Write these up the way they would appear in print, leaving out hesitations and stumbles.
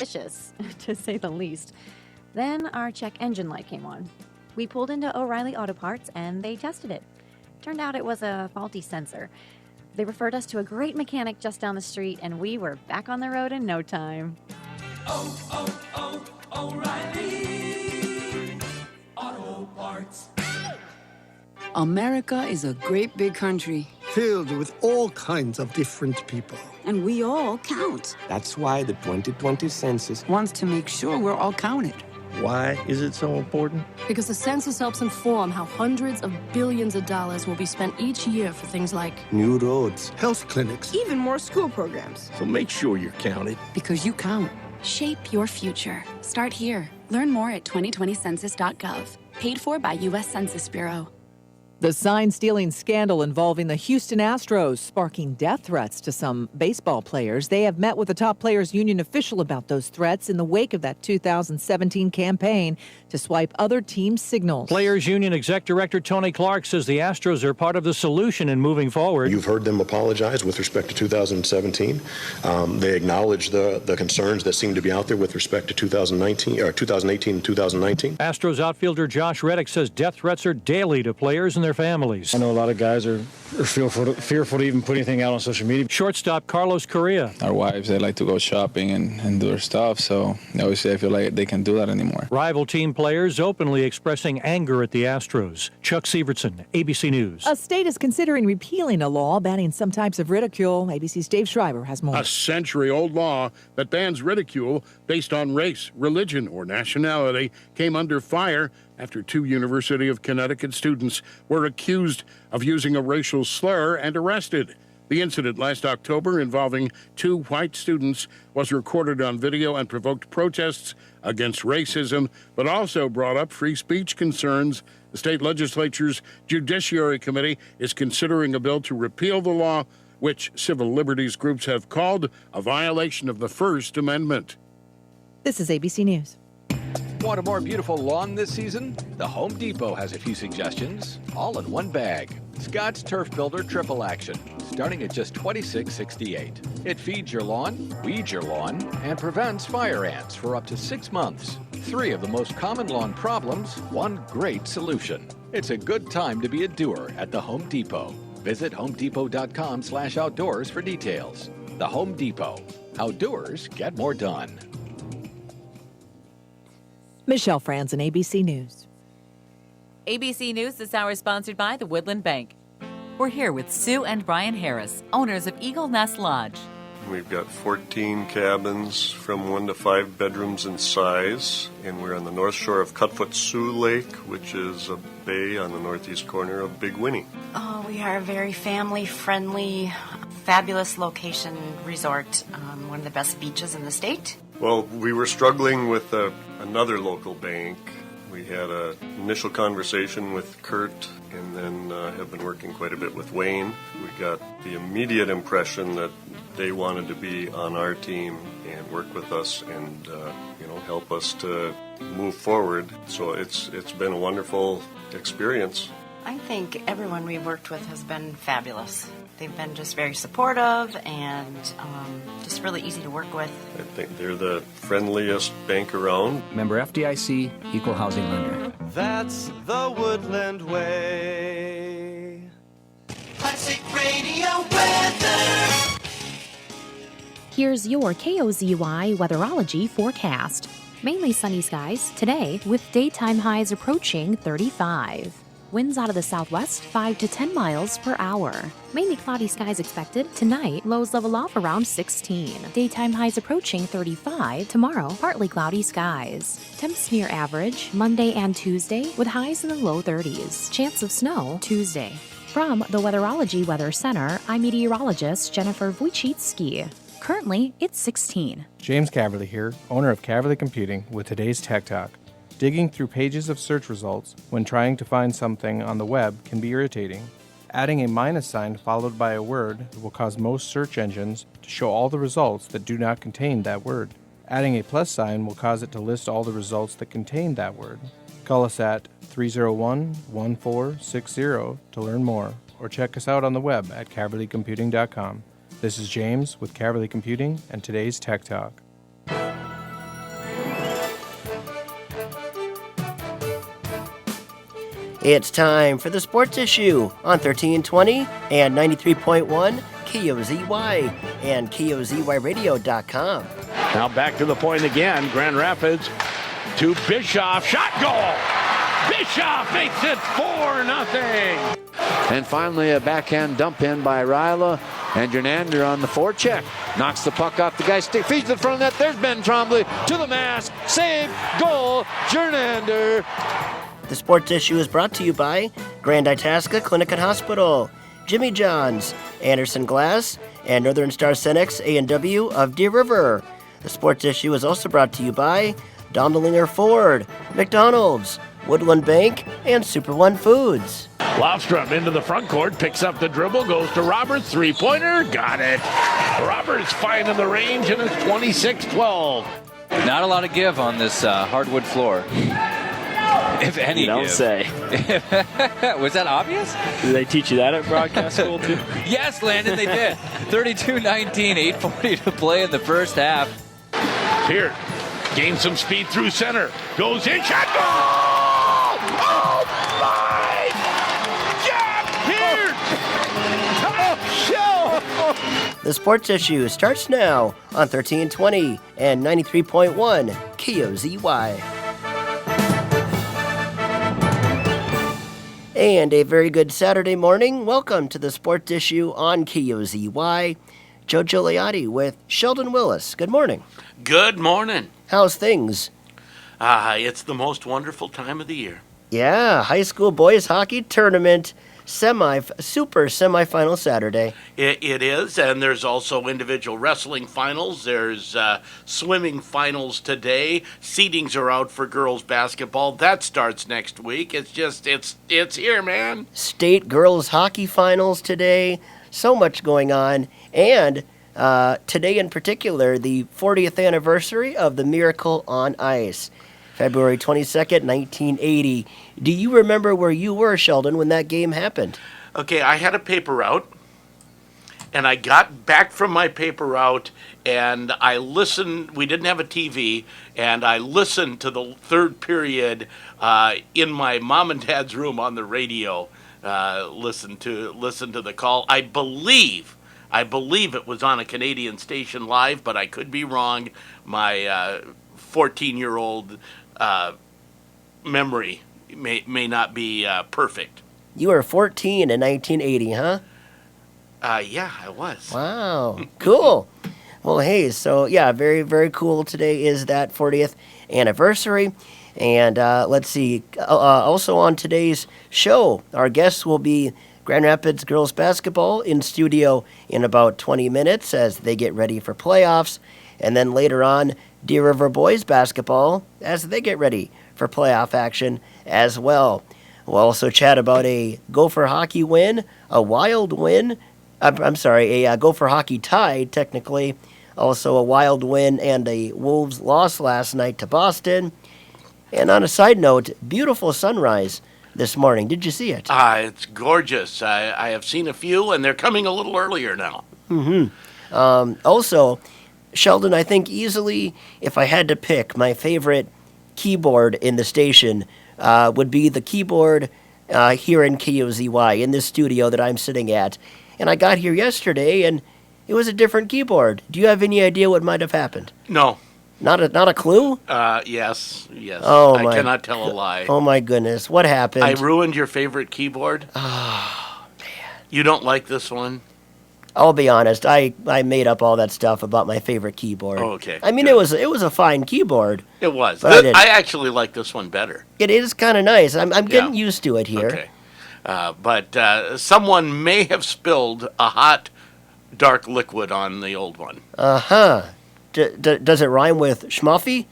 suspicious, to say the least. Then our check engine light came on. We pulled into O'Reilly Auto Parts and they tested it. Turned out it was a faulty sensor. They referred us to a great mechanic just down the street, and we were back on the road in no time. O'Reilly Auto Parts. America is a great big country. Filled with all kinds of different people. And we all count. That's why the 2020 census Wants to make sure we're all counted. Why is it so important? Because the census helps inform how hundreds of billions of dollars will be spent each year for things like new roads, health clinics, even more school programs. So make sure you're counted. Because you count. Shape your future. Start here. Learn more at 2020census.gov. Paid for by U.S. Census Bureau. The sign-stealing scandal involving the Houston Astros sparking death threats to some baseball players. They have met with the top players union official about those threats in the wake of that 2017 campaign to swipe other teams' signals. Players Union Exec Director Tony Clark says the Astros are part of the solution in moving forward. You've heard them apologize with respect to 2017. They acknowledge the concerns that seem to be out there with respect to 2018 and 2019. Astros outfielder Josh Reddick says death threats are daily to players and their families. I know a lot of guys are fearful to even put anything out on social media. Shortstop Carlos Correa. Our wives, they like to go shopping and do their stuff, so obviously I feel like they can't do that anymore. Rival team players openly expressing anger at the Astros. Chuck Severson, ABC News. A state is considering repealing a law banning some types of ridicule. ABC's Dave Schreiber has more. A century-old law that bans ridicule based on race, religion, or nationality came under fire after 2 University of Connecticut students were accused of using a racial slur and arrested. The incident last October involving 2 white students was recorded on video and provoked protests against racism, but also brought up free speech concerns. The state legislature's Judiciary Committee is considering a bill to repeal the law, which civil liberties groups have called a violation of the First Amendment. This is ABC News. Want a more beautiful lawn this season? The Home Depot has a few suggestions, all in one bag. Scott's Turf Builder Triple Action, starting at just $26.68. It feeds your lawn, weeds your lawn, and prevents fire ants for up to 6 months. 3 of the most common lawn problems, one great solution. It's a good time to be a doer at the Home Depot. Visit homedepot.com/outdoors for details. The Home Depot. Outdoors get more done. Michelle Franzen, ABC News. ABC News this hour is sponsored by the Woodland Bank. We're here with Sue and Brian Harris, owners of Eagle Nest Lodge. We've got 14 cabins from 1 to 5 bedrooms in size, and we're on the north shore of Cutfoot Sioux Lake, which is a bay on the northeast corner of Big Winnie. Oh, we are a very family-friendly, fabulous location resort, one of the best beaches in the state. Well, we were struggling with another local bank. We had an initial conversation with Kurt and then have been working quite a bit with Wayne. We got the immediate impression that they wanted to be on our team and work with us and help us to move forward. So it's been a wonderful experience. I think everyone we've worked with has been fabulous. They've been just very supportive and just really easy to work with. I think they're the friendliest bank around. Member FDIC, Equal Housing Lender. That's the Woodland way. Classic Radio weather. Here's your KOZY weatherology forecast. Mainly sunny skies today with daytime highs approaching 35. Winds out of the southwest 5 to 10 miles per hour. Mainly cloudy skies expected. Tonight, lows level off around 16. Daytime highs approaching 35. Tomorrow, partly cloudy skies. Temps near average Monday and Tuesday with highs in the low 30s. Chance of snow Tuesday. From the Weatherology Weather Center, I'm meteorologist Jennifer Wojcicki. Currently, it's 16. James Caverly here, owner of Caverly Computing with today's Tech Talk. Digging through pages of search results when trying to find something on the web can be irritating. Adding a minus sign followed by a word will cause most search engines to show all the results that do not contain that word. Adding a plus sign will cause it to list all the results that contain that word. Call us at 301-1460 to learn more, or check us out on the web at caverlycomputing.com. This is James with Caverly Computing and today's Tech Talk. It's time for the Sports Issue on 1320 and 93.1 KOZY and KOZYradio.com. Now back to the point again. Grand Rapids to Bischoff. Shot goal! Bischoff makes it 4-0. And finally, a backhand dump in by Ryla. And Jernander on the forecheck. Knocks the puck off the guy's stick. Feeds to the front of the net. There's Ben Trombley to the mask. Save. Goal. Jernander. The Sports Issue is brought to you by Grand Itasca Clinic and Hospital, Jimmy John's, Anderson Glass, and Northern Star Cenex A&W of Deer River. The Sports Issue is also brought to you by Dondelinger Ford, McDonald's, Woodland Bank, and Super One Foods. Lofstrom into the front court, picks up the dribble, goes to Roberts, three-pointer, got it. Roberts finding the range, and it's 26-12. Not a lot of give on this hardwood floor. If any you don't give. say. Was that obvious? Did they teach you that at broadcast school too? Yes, Landon, they did. 32-19, 8:40 to play in the first half. Peart gains some speed through center, goes in, shot, goal! Oh my! Jack Peart! The Sports Issue starts now on 1320 and 93.1 KOZY. And a very good Saturday morning. Welcome to the Sports Issue on KOZY. Joe Gigliotti with Sheldon Willis. Good morning. Good morning. How's things? It's the most wonderful time of the year. Yeah, high school boys hockey tournament super semifinal Saturday. It is, and there's also individual wrestling finals. There's swimming finals today. Seedings are out for girls basketball. That starts next week. It's here, man. State girls hockey finals today. So much going on. And today in particular, the 40th anniversary of the Miracle on Ice. February 22nd, 1980. Do you remember where you were, Sheldon, when that game happened? Okay, I had a paper route, and I got back from my paper route, and I listened. We didn't have a TV, and I listened to the third period in my mom and dad's room on the radio. Listen to the call. I believe it was on a Canadian station live, but I could be wrong. My 14-year-old memory may not be perfect. You were 14 in 1980, huh? Yeah, I was. Wow, cool. Well, hey, so yeah, very, very cool. Today is that 40th anniversary. And let's see, also on today's show, our guests will be Grand Rapids girls basketball in studio in about 20 minutes as they get ready for playoffs. And then later on, Deer River boys basketball as they get ready for playoff action as well. We'll also chat about a Gopher hockey win, a Wild win, a Gopher hockey tie, technically, also a Wild win and a Wolves loss last night to Boston. And on a side note, beautiful sunrise this morning. Did you see it? It's gorgeous. I have seen a few, and they're coming a little earlier now. Mm-hmm. Also, Sheldon, I think easily, if I had to pick my favorite keyboard in the station, would be the keyboard here in KOZY, in this studio that I'm sitting at. And I got here yesterday, and it was a different keyboard. Do you have any idea what might have happened? No. Not a clue? Yes. Oh, I cannot tell a lie. Oh, my goodness. What happened? I ruined your favorite keyboard? Oh, man. You don't like this one? I'll be honest. I made up all that stuff about my favorite keyboard. Oh, okay. I mean, it was a fine keyboard. It was. But I actually like this one better. It is kind of nice. I'm getting used to it here. Okay. But someone may have spilled a hot, dark liquid on the old one. Uh-huh. Does it rhyme with schmuffy?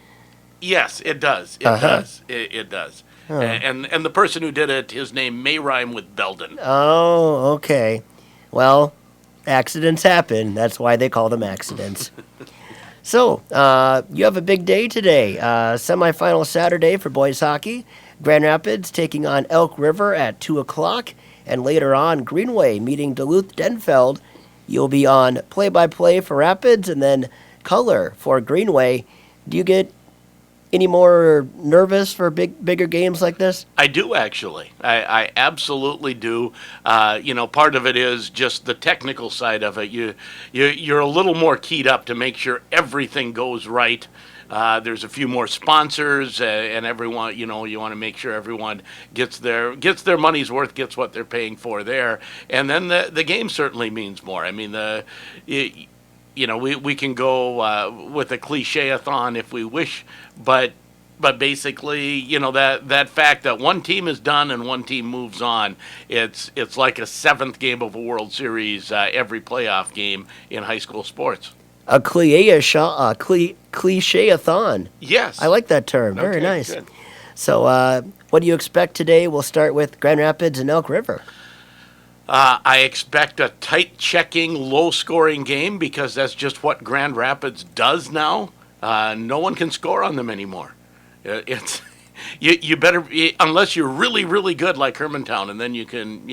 Yes, it does. It does. It does. Oh. And the person who did it, his name may rhyme with Belden. Oh, okay. Well, accidents happen. That's why they call them accidents. So, you have a big day today. Semifinal Saturday for boys hockey. Grand Rapids taking on Elk River at 2 o'clock. And later on, Greenway meeting Duluth-Denfeld. You'll be on play-by-play for Rapids and then color for Greenway. Do you get any more nervous for bigger games like this? I do, actually. I absolutely do. Part of it is just the technical side of it. You're a little more keyed up to make sure everything goes right. There's a few more sponsors, and everyone, you want to make sure everyone gets their money's worth, gets what they're paying for there. And then the game certainly means more. I mean, we can go with a cliche-a-thon if we wish, but basically, that fact that one team is done and one team moves on, it's like a seventh game of a World Series every playoff game in high school sports. A cliche-a-thon. Yes. I like that term. Very Okay, nice. good. So what do you expect today? We'll start with Grand Rapids and Elk River. I expect a tight checking, low-scoring game because that's just what Grand Rapids does now. No one can score on them anymore. It's you better, unless you're really, really good like Hermantown, and then you can,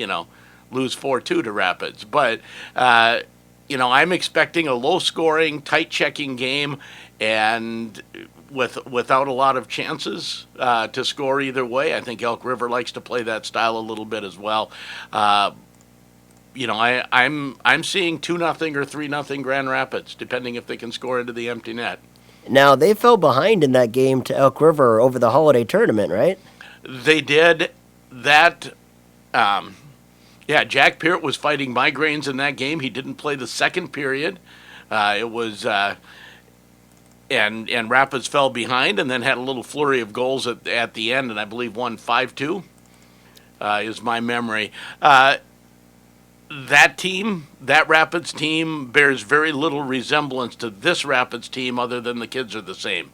lose 4-2 to Rapids. But, I'm expecting a low-scoring, tight-checking game, and without a lot of chances to score either way. I think Elk River likes to play that style a little bit as well. I'm seeing 2-0 or 3-0 Grand Rapids, depending if they can score into the empty net. Now, they fell behind in that game to Elk River over the holiday tournament, right? They did that. Jack Peart was fighting migraines in that game. He didn't play the second period. It was, and Rapids fell behind and then had a little flurry of goals at the end, and I believe won 5-2, is my memory. That Rapids team, bears very little resemblance to this Rapids team, other than the kids are the same.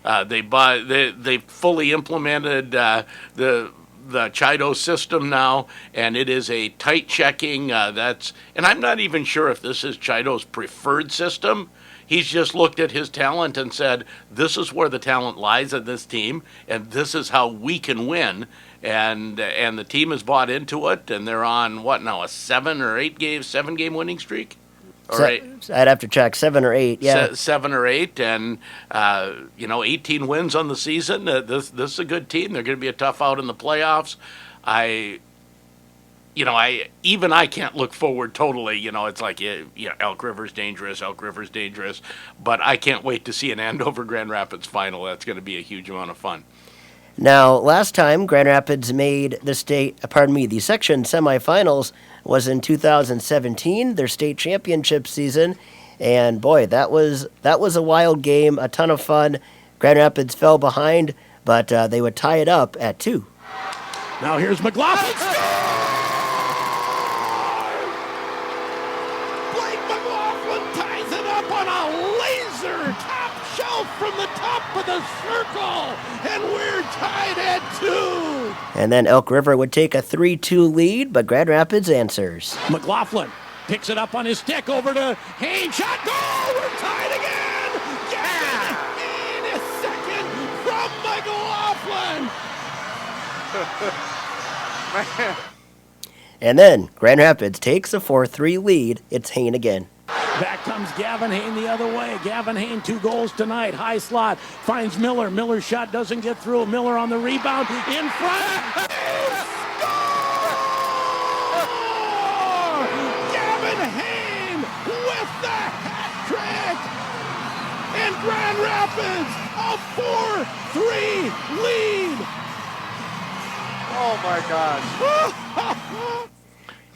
They fully implemented the Chido system now, and it is a tight checking. And I'm not even sure if this is Chido's preferred system. He's just looked at his talent and said, "This is where the talent lies in this team, and this is how we can win." And the team has bought into it, and they're on what now, a 7-game winning streak? I'd have to check, 7 or 8, yeah. 7 or 8, and 18 wins on the season. This is a good team. They're going to be a tough out in the playoffs. I can't look forward totally. It's like Elk River's dangerous. But I can't wait to see an Andover Grand Rapids final. That's going to be a huge amount of fun. Now, last time Grand Rapids made the section semifinals was in 2017, their state championship season, and boy, that was a wild game, a ton of fun. Grand Rapids fell behind, but they would tie it up at 2. Now here's McLaughlin. Blake McLaughlin ties it up on a laser top shelf from the top of the circle, and we're tied at 2. And then Elk River would take a 3-2 lead, but Grand Rapids answers. McLaughlin picks it up on his stick over to Haynes. Shot, goal! We're tied again! Gavin Haynes is second from McLaughlin! Man. And then Grand Rapids takes a 4-3 lead. It's Hayne again. Back comes Gavin Hayne the other way. Gavin Hayne, 2 goals tonight. High slot. Finds Miller. Miller's shot doesn't get through. Miller on the rebound. In front. Gavin Hayne with the hat trick. And Grand Rapids a 4-3 lead. Oh my gosh.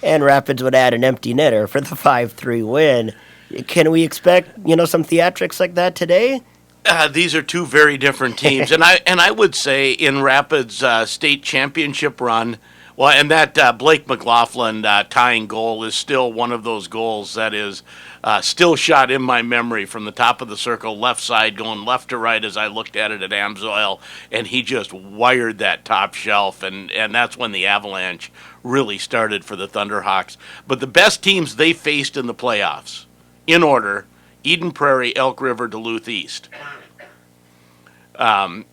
And Rapids would add an empty netter for the 5-3 win. Can we expect, some theatrics like that today? These are two very different teams, and I would say in Rapids' state championship run, well, and that Blake McLaughlin tying goal is still one of those goals that is still shot in my memory from the top of the circle, left side, going left to right as I looked at it at Amsoil, and he just wired that top shelf, and that's when the avalanche really started for the Thunderhawks. But the best teams they faced in the playoffs, in order, Eden Prairie, Elk River, Duluth East. And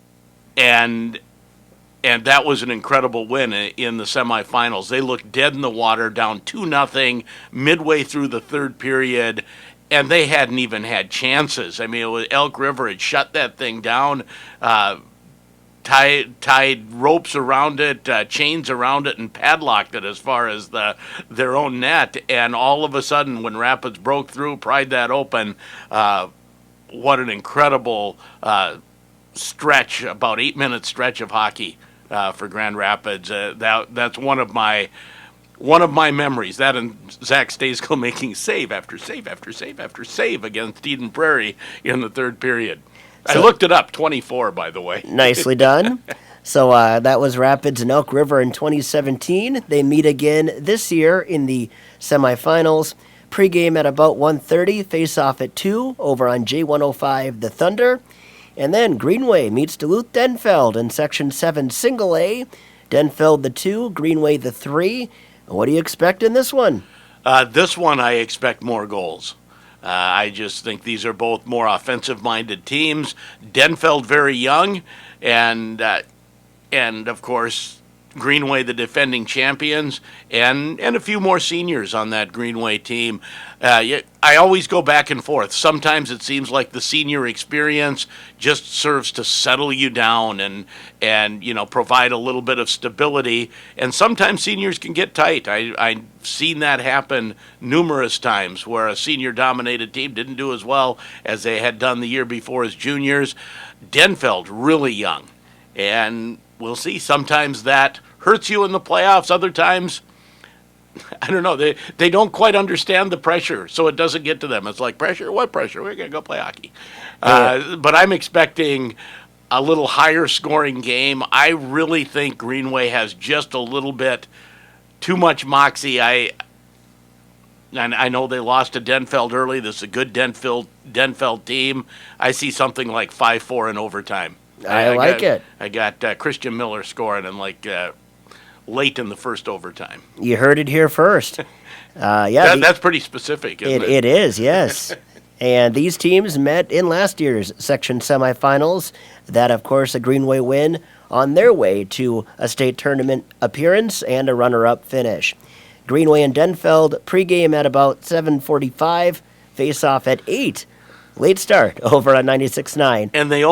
that was an incredible win in the semifinals. They looked dead in the water, down 2-0 midway through the third period, and they hadn't even had chances. I mean, Elk River had shut that thing down, tied ropes around it, chains around it, and padlocked it as far as their own net. And all of a sudden, when Rapids broke through, pried that open, what an incredible stretch, about 8-minute stretch of hockey for Grand Rapids. That's one of my memories. That and Zach Stasiel making save after save after save after save against Eden Prairie in the third period. I looked it up, 24, by the way. Nicely done. So that was Rapids and Elk River in 2017. They meet again this year in the semifinals. Pre-game at about 1:30, face-off at 2 over on J105 The Thunder. And then Greenway meets Duluth Denfeld in Section 7 Single A. Denfeld the 2, Greenway the 3. What do you expect in this one? This one, I expect more goals. I just think these are both more offensive-minded teams. Denfeld very young, and of course Greenway the defending champions, and a few more seniors on that Greenway team. I always go back and forth. Sometimes it seems like the senior experience just serves to settle you down and provide a little bit of stability. And sometimes seniors can get tight. I've seen that happen numerous times where a senior-dominated team didn't do as well as they had done the year before as juniors. Denfeld, really young. And we'll see. Sometimes that hurts you in the playoffs. Other times, I don't know. They don't quite understand the pressure, so it doesn't get to them. It's like, pressure? What pressure? We're going to go play hockey. But I'm expecting a little higher scoring game. I really think Greenway has just a little bit too much moxie. I know they lost to Denfeld early. This is a good Denfeld team. I see something like 5-4 in overtime. I like it. I got Christian Miller scoring in late in the first overtime. You heard it here first. That's pretty specific, isn't it? It is, yes. And these teams met in last year's section semifinals. That, of course, a Greenway win on their way to a state tournament appearance and a runner-up finish. Greenway and Denfeld pregame at about 7:45, face-off at 8. Late start over on 96.9. And they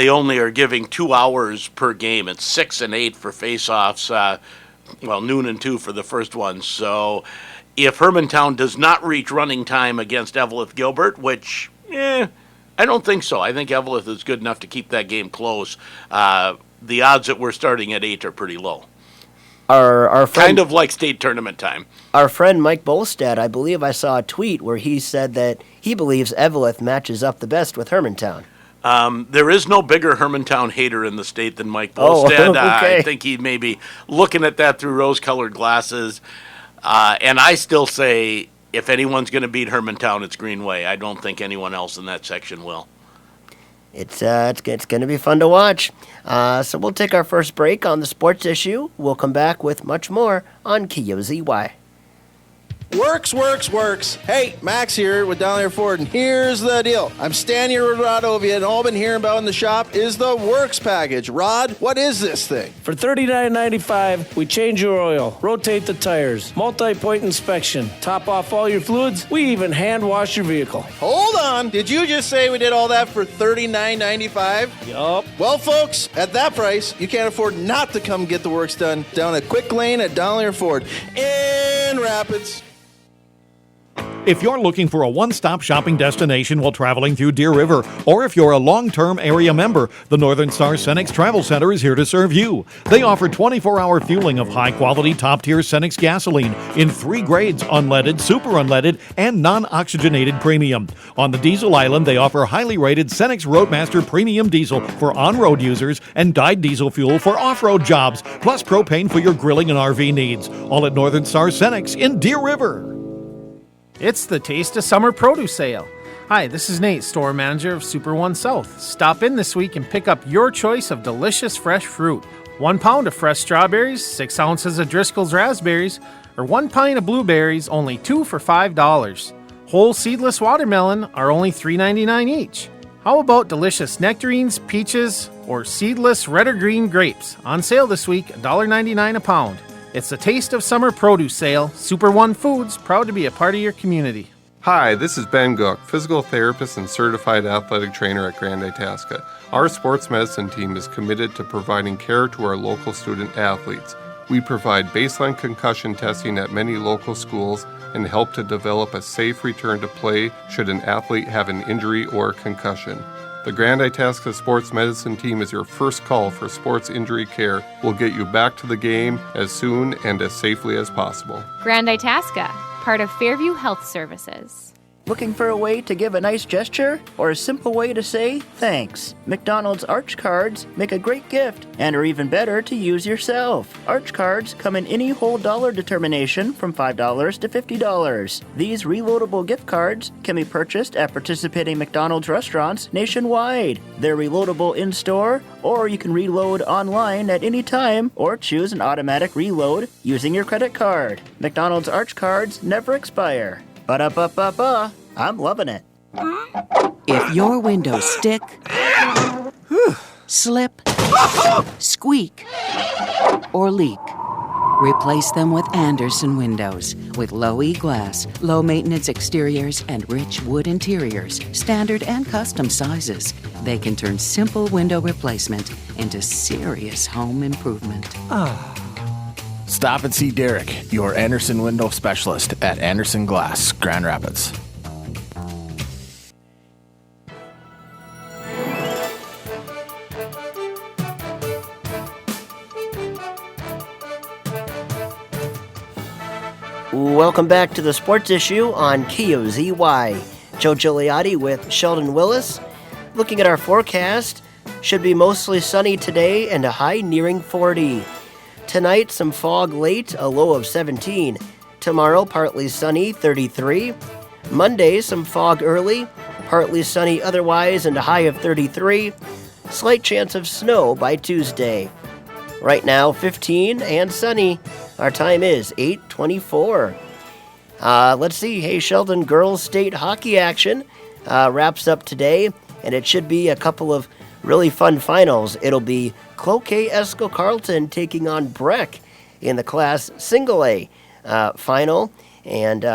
only are giving 2 hours per game. It's 6 and 8 for face-offs. Noon and 2 for the first one. So if Hermantown does not reach running time against Eveleth Gilbert, which I don't think so. I think Eveleth is good enough to keep that game close. The odds that we're starting at 8 are pretty low. Our friend, kind of like state tournament time. Our friend Mike Bolstad, I believe I saw a tweet where he said that he believes Eveleth matches up the best with Hermantown. There is no bigger Hermantown hater in the state than Mike Bolstad. Okay. I think he may be looking at that through rose-colored glasses. And I still say if anyone's going to beat Hermantown, it's Greenway. I don't think anyone else in that section will. It's going to be fun to watch. So we'll take our first break on the sports issue. We'll come back with much more on KOZY. Works. Hey, Max here with Down There Ford, and here's the deal. I'm standing here with Rod Ovia, and all I've been hearing about in the shop is the Works package. Rod, what is this thing? For $39.95, we change your oil, rotate the tires, multi-point inspection, top off all your fluids, we even hand wash your vehicle. Hold on. Did you just say we did all that for $39.95? Yup. Well, folks, at that price, you can't afford not to come get the works done down a quick lane at Down There Ford in Rapids. If you're looking for a one-stop shopping destination while traveling through Deer River, or if you're a long-term area member, the Northern Star Cenex Travel Center is here to serve you. They offer 24-hour fueling of high-quality, top-tier Cenex gasoline in 3 grades: unleaded, super unleaded, and non-oxygenated premium. On the diesel island, they offer highly rated Cenex Roadmaster Premium Diesel for on-road users and dyed diesel fuel for off-road jobs, plus propane for your grilling and RV needs. All at Northern Star Cenex in Deer River. It's the Taste of Summer Produce Sale. Hi, this is Nate, store manager of Super One South. Stop in this week and pick up your choice of delicious fresh fruit. 1 pound of fresh strawberries, 6 ounces of Driscoll's raspberries, or 1 pint of blueberries, only 2 for $5. Whole seedless watermelon are only $3.99 each. How about delicious nectarines, peaches, or seedless red or green grapes? On sale this week, $1.99 a pound. It's the Taste of Summer Produce Sale. Super One Foods, proud to be a part of your community. Hi, this is Ben Gook, physical therapist and certified athletic trainer at Grand Itasca. Our sports medicine team is committed to providing care to our local student athletes. We provide baseline concussion testing at many local schools and help to develop a safe return to play should an athlete have an injury or concussion. The Grand Itasca Sports Medicine Team is your first call for sports injury care. We'll get you back to the game as soon and as safely as possible. Grand Itasca, part of Fairview Health Services. Looking for a way to give a nice gesture or a simple way to say thanks? McDonald's Arch Cards make a great gift and are even better to use yourself. Arch Cards come in any whole dollar determination from $5 to $50. These reloadable gift cards can be purchased at participating McDonald's restaurants nationwide. They're reloadable in-store, or you can reload online at any time or choose an automatic reload using your credit card. McDonald's Arch Cards never expire. Ba-da-ba-ba-ba. I'm loving it. If your windows stick, slip, squeak, or leak, replace them with Andersen windows. With low E-glass, low-maintenance exteriors, and rich wood interiors, standard and custom sizes, they can turn simple window replacement into serious home improvement. Stop and see Derek, your Andersen window specialist at Andersen Glass, Grand Rapids. Welcome back to the Sports Issue on KOZY. Joe Gigliotti with Sheldon Willis. Looking at our forecast, should be mostly sunny today and a high nearing 40. Tonight, some fog late, a low of 17. Tomorrow, partly sunny, 33. Monday, some fog early, partly sunny otherwise, and a high of 33. Slight chance of snow by Tuesday. Right now, 15 and sunny. Our time is 8:24. Let's see. Hey, Sheldon, girls state hockey action wraps up today, and it should be a couple of really fun finals. It'll be Cloquet Esco Carleton taking on Breck in the Class Single A final. And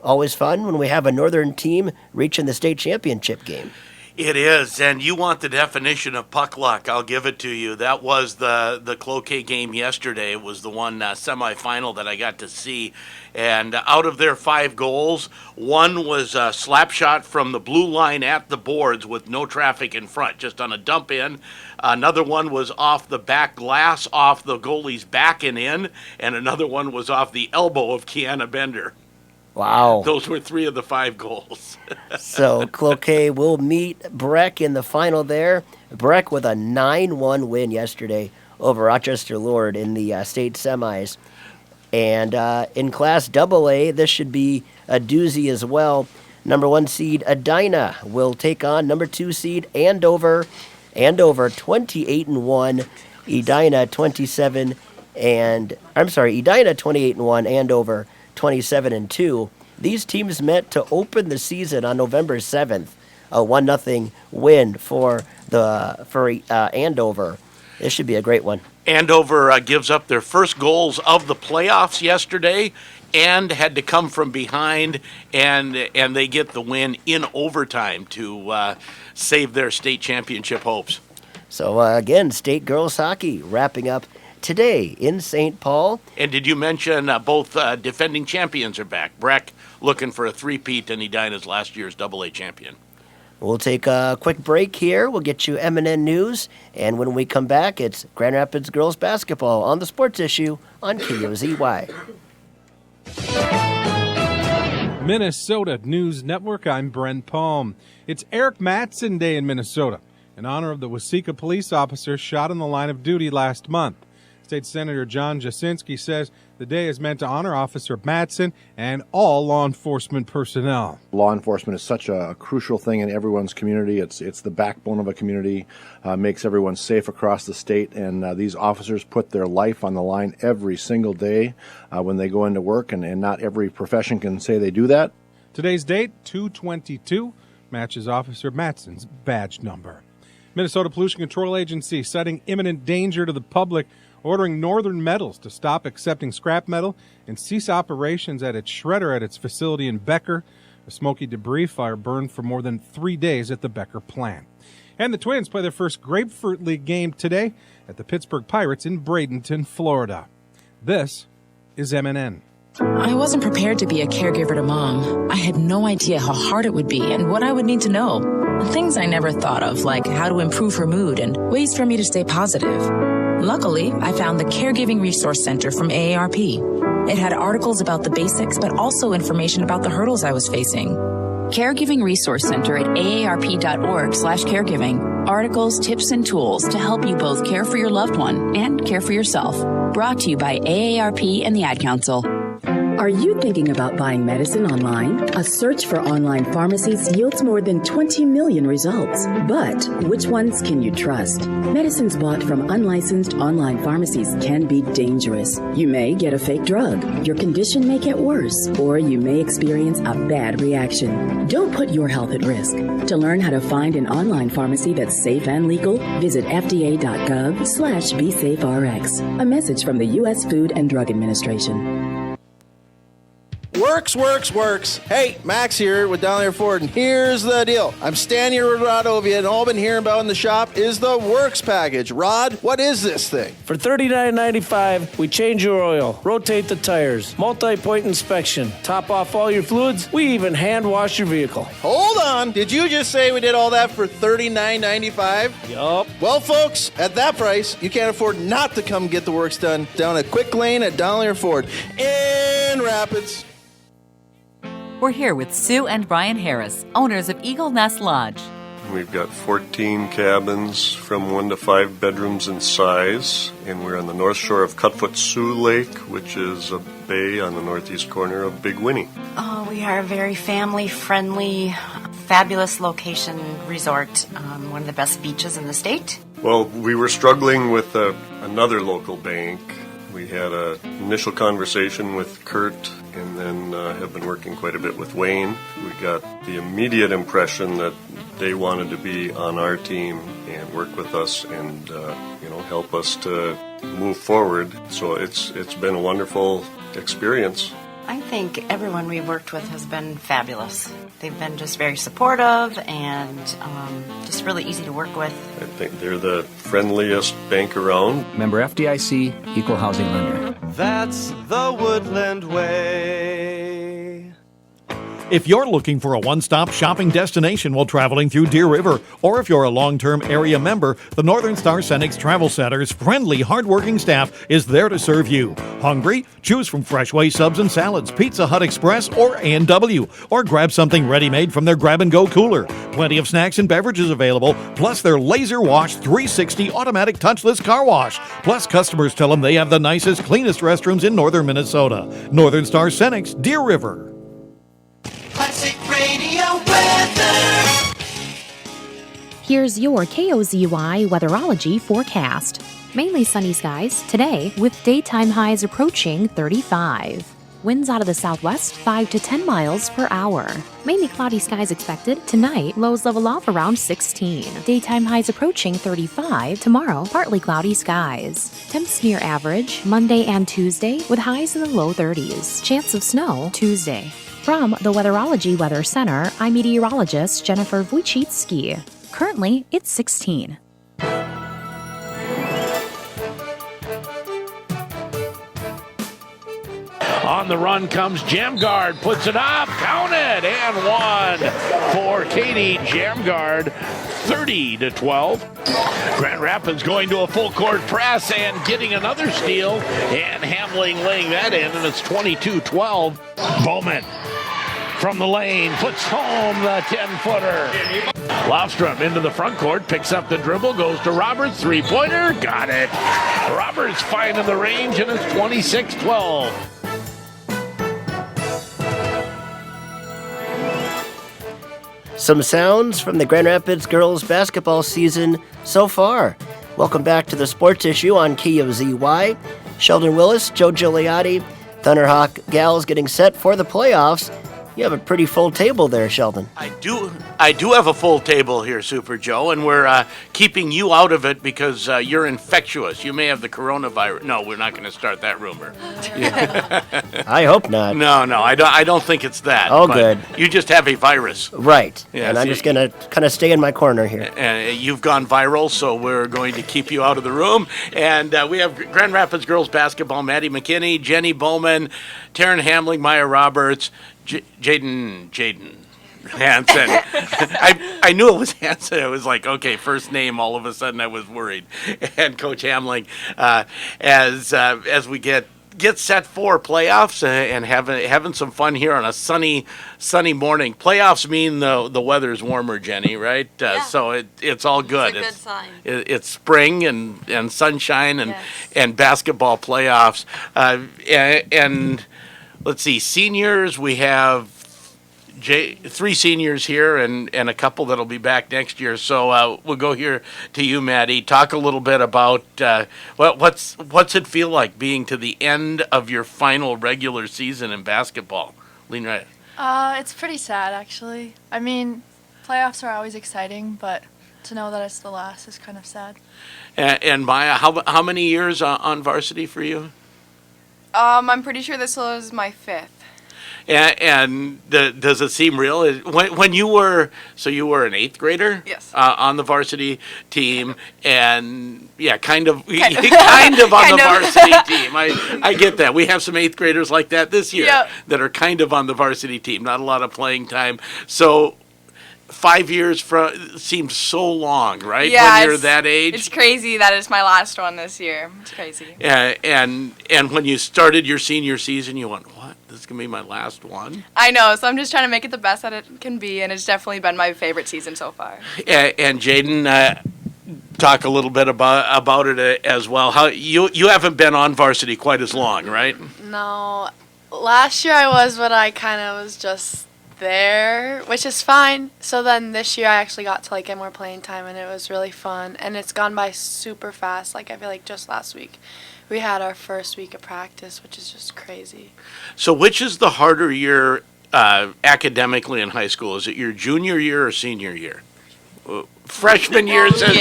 always fun when we have a northern team reaching the state championship game. It is, and you want the definition of puck luck. I'll give it to you. That was the Cloquet game yesterday. It was the one semifinal that I got to see. And out of their 5 goals, one was a slap shot from the blue line at the boards with no traffic in front, just on a dump in. Another one was off the back glass, off the goalie's back and in. And another one was off the elbow of Kiana Bender. Wow. Those were 3 of the 5 goals. So Cloquet will meet Breck in the final there. Breck with a 9-1 win yesterday over Rochester Lord in the state semis. And in Class AA, this should be a doozy as well. Number 1 seed Edina will take on number 2 seed Andover. Andover 28-1. Edina 28-1. Andover 27-2. These teams met to open the season on November 7th. A 1-0 win for Andover. This should be a great one. Andover gives up their first goals of the playoffs yesterday and had to come from behind, and they get the win in overtime to save their state championship hopes. So again, state girls hockey wrapping up today in St. Paul. And did you mention both defending champions are back? Breck looking for a three-peat, and Edina's last year's AA champion. We'll take a quick break here. We'll get you M&N news. And when we come back, it's Grand Rapids girls basketball on the Sports Issue on KOZY. Minnesota News Network, I'm Brent Palm. It's Eric Mattson Day in Minnesota, in honor of the Waseca police officer shot in the line of duty last month. State Senator John Jasinski says the day is meant to honor Officer Mattson and all law enforcement personnel. Law enforcement is such a crucial thing in everyone's community. It's the backbone of a community, makes everyone safe across the state, and these officers put their life on the line every single day when they go into work, and not every profession can say they do that. Today's date, 2/22, matches Officer Mattson's badge number. Minnesota Pollution Control Agency citing imminent danger to the public, ordering Northern Metals to stop accepting scrap metal and cease operations at its shredder at its facility in Becker. The smoky debris fire burned for more than 3 days at the Becker plant. And the Twins play their first Grapefruit League game today at the Pittsburgh Pirates in Bradenton, Florida. This is MNN. I wasn't prepared to be a caregiver to Mom. I had no idea how hard it would be and what I would need to know. Things I never thought of, like how to improve her mood and ways for me to stay positive. Luckily, I found the Caregiving Resource Center from AARP. It had articles about the basics, but also information about the hurdles I was facing. Caregiving Resource Center at aarp.org/caregiving. Articles, tips, and tools to help you both care for your loved one and care for yourself. Brought to you by AARP and the Ad Council. Are you thinking about buying medicine online? A search for online pharmacies yields more than 20 million results. But which ones can you trust? Medicines bought from unlicensed online pharmacies can be dangerous. You may get a fake drug, your condition may get worse, or you may experience a bad reaction. Don't put your health at risk. To learn how to find an online pharmacy that's safe and legal, visit fda.gov/BeSafeRx. A message from the U.S. Food and Drug Administration. Works. Hey, Max here with Down There Ford, and here's the deal. I'm standing here with Rod Ovia, and all I've been hearing about in the shop is the Works package. Rod, what is this thing? For $39.95, we change your oil, rotate the tires, multi-point inspection, top off all your fluids, we even hand wash your vehicle. Hold on. Did you just say we did all that for $39.95? Yup. Well, folks, at that price, you can't afford not to come get the works done down a quick lane at Down There Ford in Rapids. We're here with Sue and Brian Harris, owners of Eagle Nest Lodge. We've got 14 cabins from 1 to 5 bedrooms in size, and we're on the north shore of Cutfoot Sioux Lake, which is a bay on the northeast corner of Big Winnie. Oh, we are a very family-friendly, fabulous location resort, one of the best beaches in the state. Well, we were struggling with another local bank. We had an initial conversation with Kurt and then have been working quite a bit with Wayne. We got the immediate impression that they wanted to be on our team and work with us and help us to move forward. So it's been a wonderful experience. I think everyone we've worked with has been fabulous. They've been just very supportive and just really easy to work with. I think they're the friendliest bank around. Member FDIC, Equal Housing Lender. That's the Woodland Way. If you're looking for a one-stop shopping destination while traveling through Deer River, or if you're a long-term area member, the Northern Star Cenex Travel Center's friendly, hardworking staff is there to serve you. Hungry? Choose from Freshway subs and salads, Pizza Hut Express, or A&W, or grab something ready-made from their grab-and-go cooler. Plenty of snacks and beverages available, plus their laser-wash 360 automatic touchless car wash. Plus, customers tell them they have the nicest, cleanest restrooms in northern Minnesota. Northern Star Cenex, Deer River. Classic Radio weather. Here's your KOZY Weatherology forecast. Mainly sunny skies today with daytime highs approaching 35. Winds out of the southwest 5 to 10 miles per hour. Mainly cloudy skies expected tonight. Lows level off around 16. Daytime highs approaching 35. Tomorrow, partly cloudy skies. Temps near average Monday and Tuesday with highs in the low 30s. Chance of snow Tuesday. From the Weatherology Weather Center, I'm meteorologist Jennifer Wojcicki. Currently, it's 16. On the run comes Jamgard, puts it up, counted, and one for Katie Jamgard, 30-12. Grand Rapids going to a full court press and getting another steal, and Hamling laying that in, and it's 22-12. Bowman from the lane puts home the 10-footer. Lofstrom into the front court, picks up the dribble, goes to Roberts, three-pointer, got it. Roberts finding the range, and it's 26-12. Some sounds from the Grand Rapids girls basketball season so far. Welcome back to the Sports Issue on KOZY. Sheldon Willis, Joe Gigliotti, Thunderhawk Gals getting set for the playoffs. You have a pretty full table there, Sheldon. I do have a full table here, Super Joe, and we're keeping you out of it because you're infectious. You may have the coronavirus. No, we're not going to start that rumor. I hope not. No, I don't think it's that. Oh, but good. You just have a virus. Right. Yeah, and I'm just going to kind of stay in my corner here. You've gone viral, so we're going to keep you out of the room. And we have Grand Rapids girls basketball, Maddie McKinney, Jenny Bowman, Taryn Hamling, Maya Roberts, Jaden Hansen. I knew it was Hansen. I was like, okay, first name. All of a sudden, I was worried. And Coach Hamling, as we get set for playoffs and having some fun here on a sunny morning. Playoffs mean the weather's warmer, Jenny, right? So it's all good. It's a good sign. It's spring and sunshine and basketball playoffs. And let's see, seniors, we have 3 seniors here and a couple that'll be back next year. So we'll go here to you, Maddie. Talk a little bit about what's it feel like being to the end of your final regular season in basketball? Lean right. It's pretty sad, actually. I mean, playoffs are always exciting, but to know that it's the last is kind of sad. And Maya, how many years on varsity for you? I'm pretty sure this was my 5th. And does it seem real? When you were an 8th grader? Yes. On the varsity team, and kind of on the varsity team. I get that. We have some 8th graders like that this year that are kind of on the varsity team. Not a lot of playing time. So 5 years seems so long, right? Yeah, when you're that age. It's crazy that it's my last one this year. It's crazy. And when you started your senior season, you went, what? This is going to be my last one? I know, so I'm just trying to make it the best that it can be, and it's definitely been my favorite season so far. And Jaden, talk a little bit about it as well. How you haven't been on varsity quite as long, right? No, last year I was, but I kind of was just there, which is fine. So then this year I actually got to get more playing time, and it was really fun, and it's gone by super fast. I feel like just last week we had our first week of practice, which is just crazy. So which is the harder year academically in high school? Is it your junior year or senior year? Freshman year says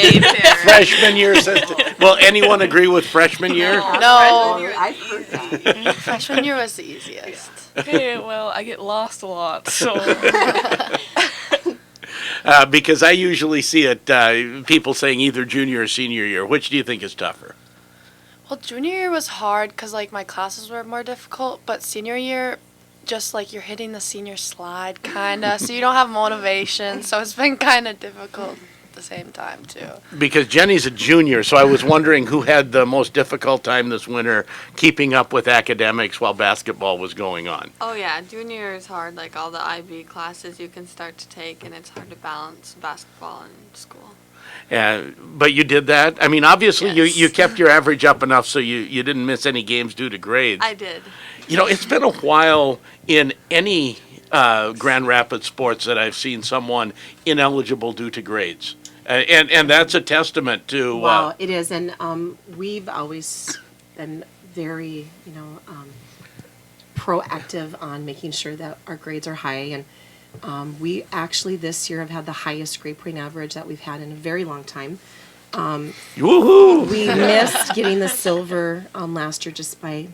freshman year says. Will anyone agree with freshman year? No. I've heard that. Freshman year was the easiest. Okay, well, I get lost a lot, so. Because I usually see it, people saying either junior or senior year. Which do you think is tougher? Well, junior year was hard because my classes were more difficult, but senior year, just you're hitting the senior slide kind of, so you don't have motivation, so it's been kind of difficult at the same time too. Because Jenny's a junior, so I was wondering who had the most difficult time this winter keeping up with academics while basketball was going on. Oh yeah, junior year is hard, all the IB classes you can start to take, and it's hard to balance basketball and school. But you did that? I mean, obviously Yes. you kept your average up enough so you didn't miss any games due to grades. I did. It's been a while in any Grand Rapids sports that I've seen someone ineligible due to grades. And that's a testament to... Wow, it is. And we've always been very, proactive on making sure that our grades are high. And we actually this year have had the highest grade point average that we've had in a very long time. Woohoo! We missed getting the silver last year just by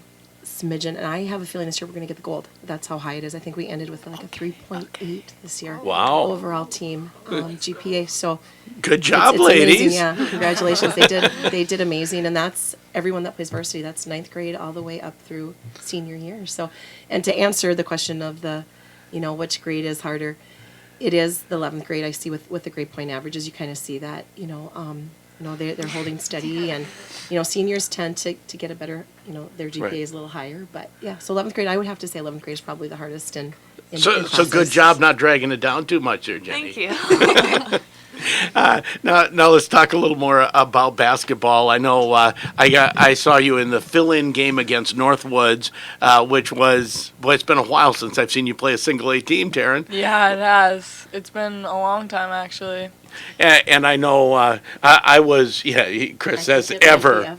smidgen, and I have a feeling this year we're going to get the gold. That's how high it is. I think we ended with a 3.8 this year. Wow. Overall team GPA. So good job, it's ladies. amazing. Yeah, congratulations. They did amazing, and that's everyone that plays varsity. That's 9th grade all the way up through senior year. So, and to answer the question of the, which grade is harder, it is the 11th grade. I see with the grade point averages, you kind of see that, they're holding steady, and seniors tend to get a better, their GPA is a little higher, but yeah. So 11th grade, I would have to say 11th grade is probably the hardest in So good job not dragging it down too much there, Jenny. Thank you. Now let's talk a little more about basketball. I know I saw you in the fill-in game against Northwoods, which was, it's been a while since I've seen you play a single A team, Taryn. Yeah, it has. It's been a long time, actually. And I know I was, Chris says ever.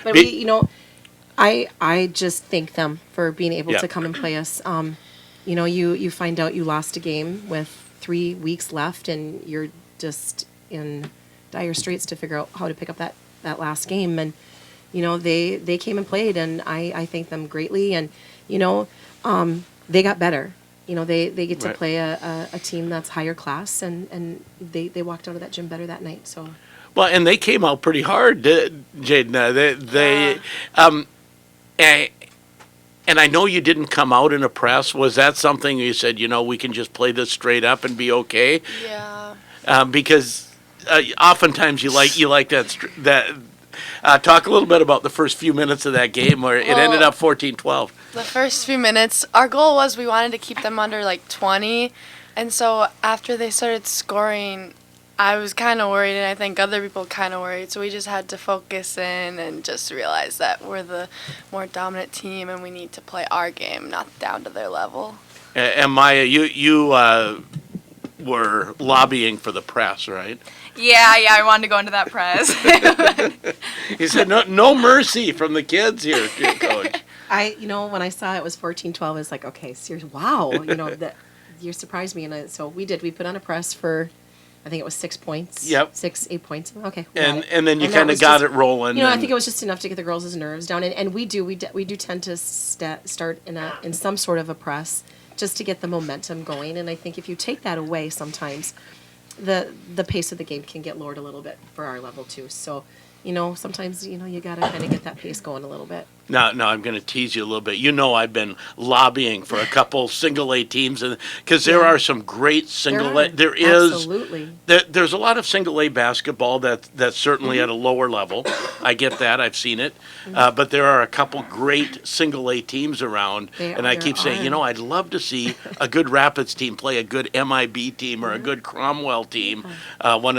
But I just thank them for being able to come and play us. you find out you lost a game with 3 weeks left, and you're just in dire straits to figure out how to pick up that last game. And they came and played, and I thank them greatly. And they got better. They get to Right. play a team that's higher class, and they walked out of that gym better that night. So. Well, and they came out pretty hard, Jaden. And I know you didn't come out in a press. Was that something you said, we can just play this straight up and be okay? Yeah. Because oftentimes you like that. Talk a little bit about the first few minutes of that game where it ended up 14-12. The first few minutes, our goal was we wanted to keep them under like 20. And so after they started scoring, I was kind of worried, and I think other people kind of worried. So we just had to focus in and just realize that we're the more dominant team and we need to play our game, not down to their level. And Maya, you were lobbying for the press, right? Yeah, I wanted to go into that press. He said, no mercy from the kids here, Coach. When I saw it was 14-12, I was like, okay, seriously, wow, that you surprised me. And so we put on a press for, I think it was 6 points. Yep. 8 points. Okay. And then you kind of got it rolling. I think it was just enough to get the girls' nerves down. And we do tend to start in some sort of a press just to get the momentum going. And I think if you take that away sometimes, the pace of the game can get lowered a little bit for our level too. So, sometimes, you got to kind of get that pace going a little bit. Now I'm going to tease you a little bit. I've been lobbying for a couple single A teams, because there are some great single A. There is absolutely. There's a lot of single A basketball that's certainly at a lower level. I get that. I've seen it. But there are a couple great single A teams around, and I keep saying, I'd love to see a good Rapids team play a good MIB team or a good Cromwell team. One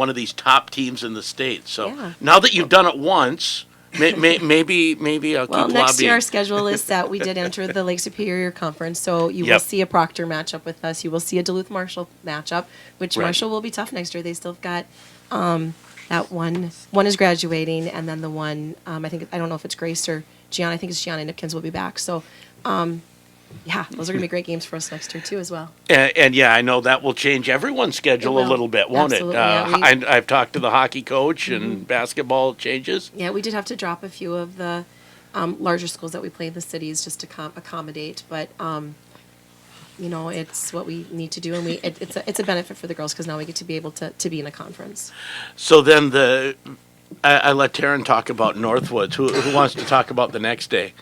of these top teams in the state. So now that you've done it once. Maybe I'll keep lobbying. Next year our schedule is set. We did enter the Lake Superior Conference, so you will see a Proctor matchup with us. You will see a Duluth-Marshall matchup, which Marshall will be tough next year. They still have got that one. One is graduating, and then the one, I don't know if it's Grace or Gianna. I think it's Gianna Nipkins will be back. So, those are going to be great games for us next year, too, as well. And I know that will change everyone's schedule a little bit, won't Absolutely, it? I've talked to the hockey coach, and basketball changes. Yeah, we did have to drop a few of the larger schools that we play in the cities just to accommodate, but it's what we need to do, and it's a benefit for the girls because now we get to be able to be in a conference. So then I let Taryn talk about Northwoods. Who wants to talk about the next day?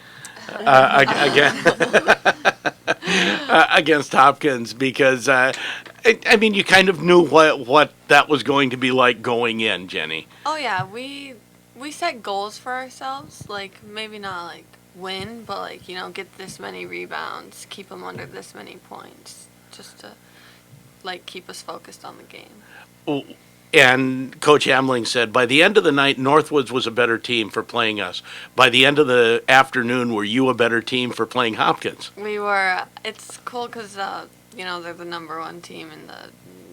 Against Hopkins, because you kind of knew what that was going to be like going in, Jenny. Oh yeah, we set goals for ourselves, like maybe not like win, but like get this many rebounds, keep them under this many points, just to like keep us focused on the game. And Coach Hamling said, by the end of the night, Northwoods was a better team for playing us. By the end of the afternoon, were you a better team for playing Hopkins? We were. It's cool because they're the number one team in the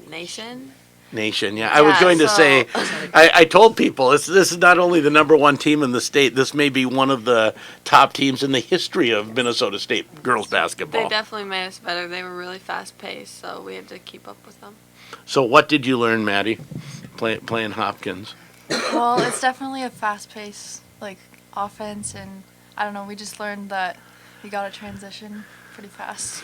nation. Yeah. I was going to say, I told people this is not only the number one team in the state. This may be one of the top teams in the history of Minnesota State girls basketball. They definitely made us better. They were really fast paced, so we had to keep up with them. So what did you learn, Maddie, playing Hopkins? Well, it's definitely a fast-paced offense, and I don't know. We just learned that you got to transition pretty fast.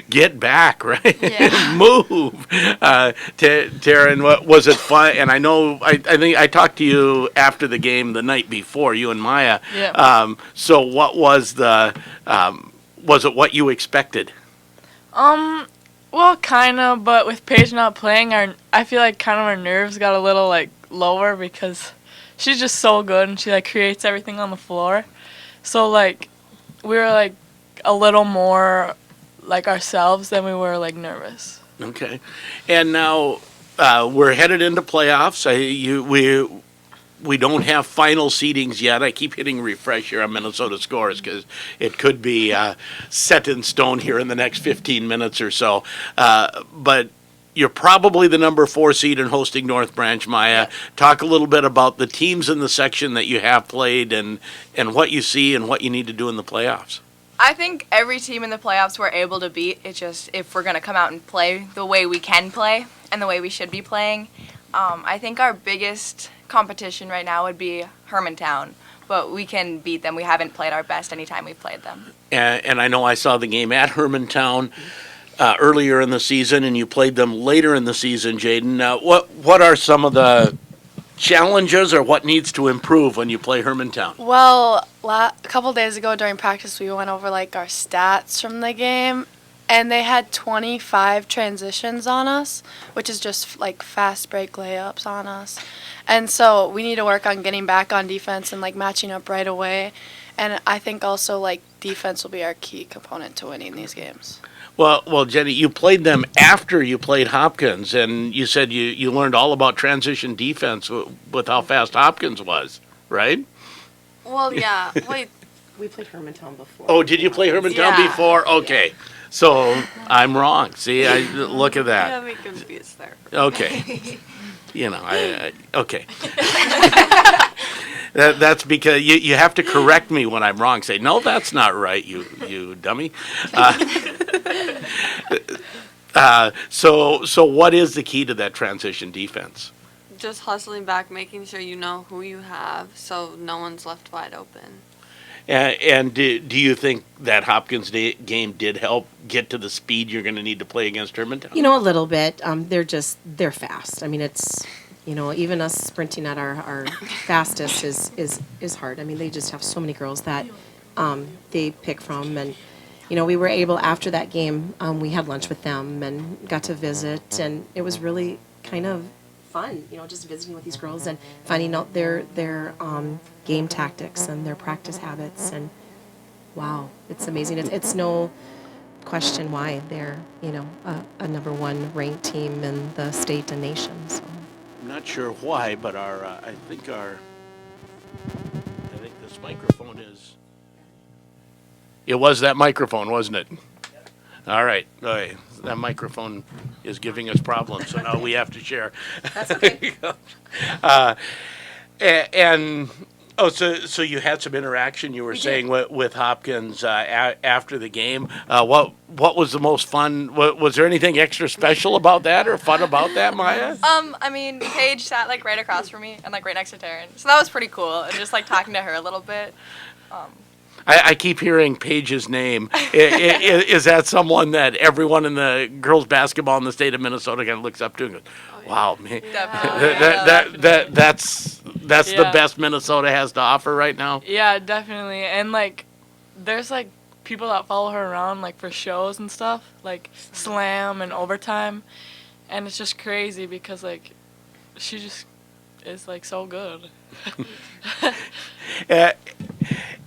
Get back, right? Yeah. Move. Taryn, what was it fun? And I know I think I talked to you after the game the night before, you and Maya. Yeah. So what was was it what you expected? Well, kind of, but with Paige not playing, I feel like kind of our nerves got a little, lower because she's just so good and she, creates everything on the floor. So, we were, a little more like ourselves than we were, nervous. Okay. And now we're headed into playoffs. We don't have final seedings yet. I keep hitting refresh here on Minnesota scores because it could be set in stone here in the next 15 minutes or so. But you're probably the number 4 seed in hosting North Branch, Maya. Yeah. Talk a little bit about the teams in the section that you have played and what you see and what you need to do in the playoffs. I think every team in the playoffs we're able to beat. It's just if we're going to come out and play the way we can play and the way we should be playing. I think our biggest competition right now would be Hermantown, but we can beat them. We haven't played our best anytime we've played them. And I know I saw the game at Hermantown earlier in the season, and you played them later in the season, Jaden. What are some of the challenges or what needs to improve when you play Hermantown? Well, a couple days ago during practice, we went over like our stats from the game, and they had 25 transitions on us, which is just like fast break layups on us. And so we need to work on getting back on defense and like matching up right away. And I think also like defense will be our key component to winning these games. Well, Jenny, you played them after you played Hopkins, and you said you learned all about transition defense with how fast Hopkins was, right? Well, yeah. Wait. We played Hermantown before. Oh, did you play Hermantown before? Okay. So I'm wrong. See, look at that. Yeah, we confused there. Okay. Okay. That's because you have to correct me when I'm wrong. Say, no, that's not right, you dummy. So what is the key to that transition defense? Just hustling back, making sure you know who you have, so no one's left wide open. And do you think that Hopkins game did help get to the speed you're going to need to play against Hermantown? A little bit. They're fast. I mean, it's, even us sprinting at our fastest is hard. I mean, they just have so many girls that they pick from. And, we were able, after that game, we had lunch with them and got to visit. And it was really kind of fun, just visiting with these girls and finding out their game tactics and their practice habits. And wow, it's amazing. It's no question why they're a number one ranked team in the state and nation. So I'm not sure why, but I think this microphone is. It was that microphone, wasn't it? All right. That microphone is giving us problems, so now we have to share. That's okay. So you had some interaction, you were saying, with Hopkins after the game. What was the most fun? Was there anything extra special about that or fun about that, Maya? I mean, Paige sat like right across from me and like right next to Taryn, so that was pretty cool. And just like talking to her a little bit. I keep hearing Paige's name. Is that someone that everyone in the girls' basketball in the state of Minnesota kind of looks up to and goes, wow, man, that's the best Minnesota has to offer right now? Yeah, definitely. And, like, there's, like, people that follow her around, like, for shows and stuff, like Slam and Overtime. And it's just crazy because, like, she just is, like, so good.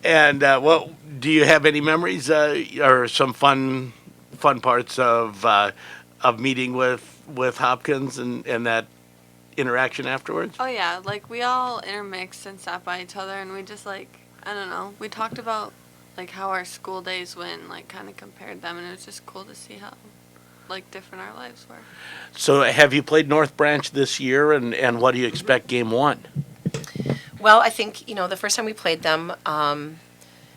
And do you have any memories or some fun parts of meeting with Hopkins and that interaction afterwards? Oh yeah, like we all intermixed and sat by each other, and we just I don't know, we talked about like how our school days went, like kind of compared them, and it was just cool to see how like different our lives were. So have you played North Branch this year, and what do you expect game one? Well, I think, the first time we played them,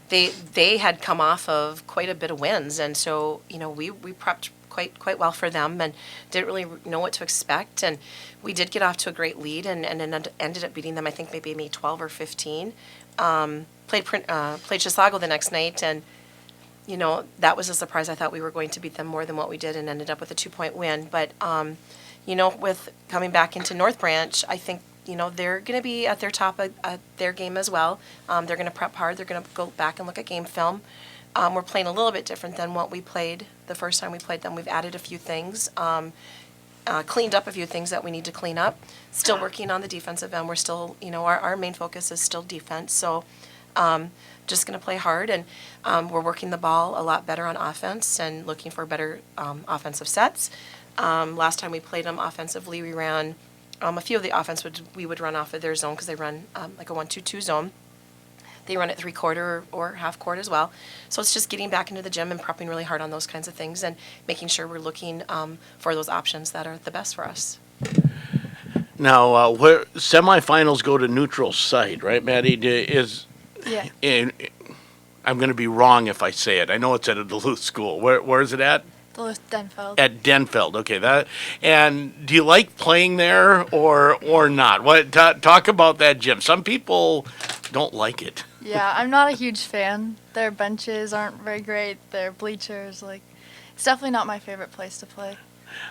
they had come off of quite a bit of wins. And so, we prepped quite well for them and didn't really know what to expect. And we did get off to a great lead and ended up beating them, I think, maybe 12 or 15. Played Chisago the next night, and, that was a surprise. I thought we were going to beat them more than what we did and ended up with a 2-point win. But, with coming back into North Branch, I think, they're going to be at their top of their game as well. They're going to prep hard. They're going to go back and look at game film. We're playing a little bit different than what we played the first time we played them. We've added a few things, cleaned up a few things that we need to clean up. Still working on the defensive end. We're still, our main focus is still defense. So just going to play hard, and we're working the ball a lot better on offense and looking for better offensive sets. Last time we played them offensively, we ran a few of the offense we would run off of their zone because they run like a 1-2-2 zone. They run it 3/4 or half court as well. So it's just getting back into the gym and prepping really hard on those kinds of things and making sure we're looking for those options that are the best for us. Now, where semifinals go to neutral site, right, Maddie? Yeah. I'm going to be wrong if I say it. I know it's at a Duluth school. Where is it at? Duluth Denfeld. At Denfeld. Okay, that. And do you like playing there or not? What talk about that gym? Some people don't like it. Yeah, I'm not a huge fan. Their benches aren't very great. Their bleachers, it's definitely not my favorite place to play.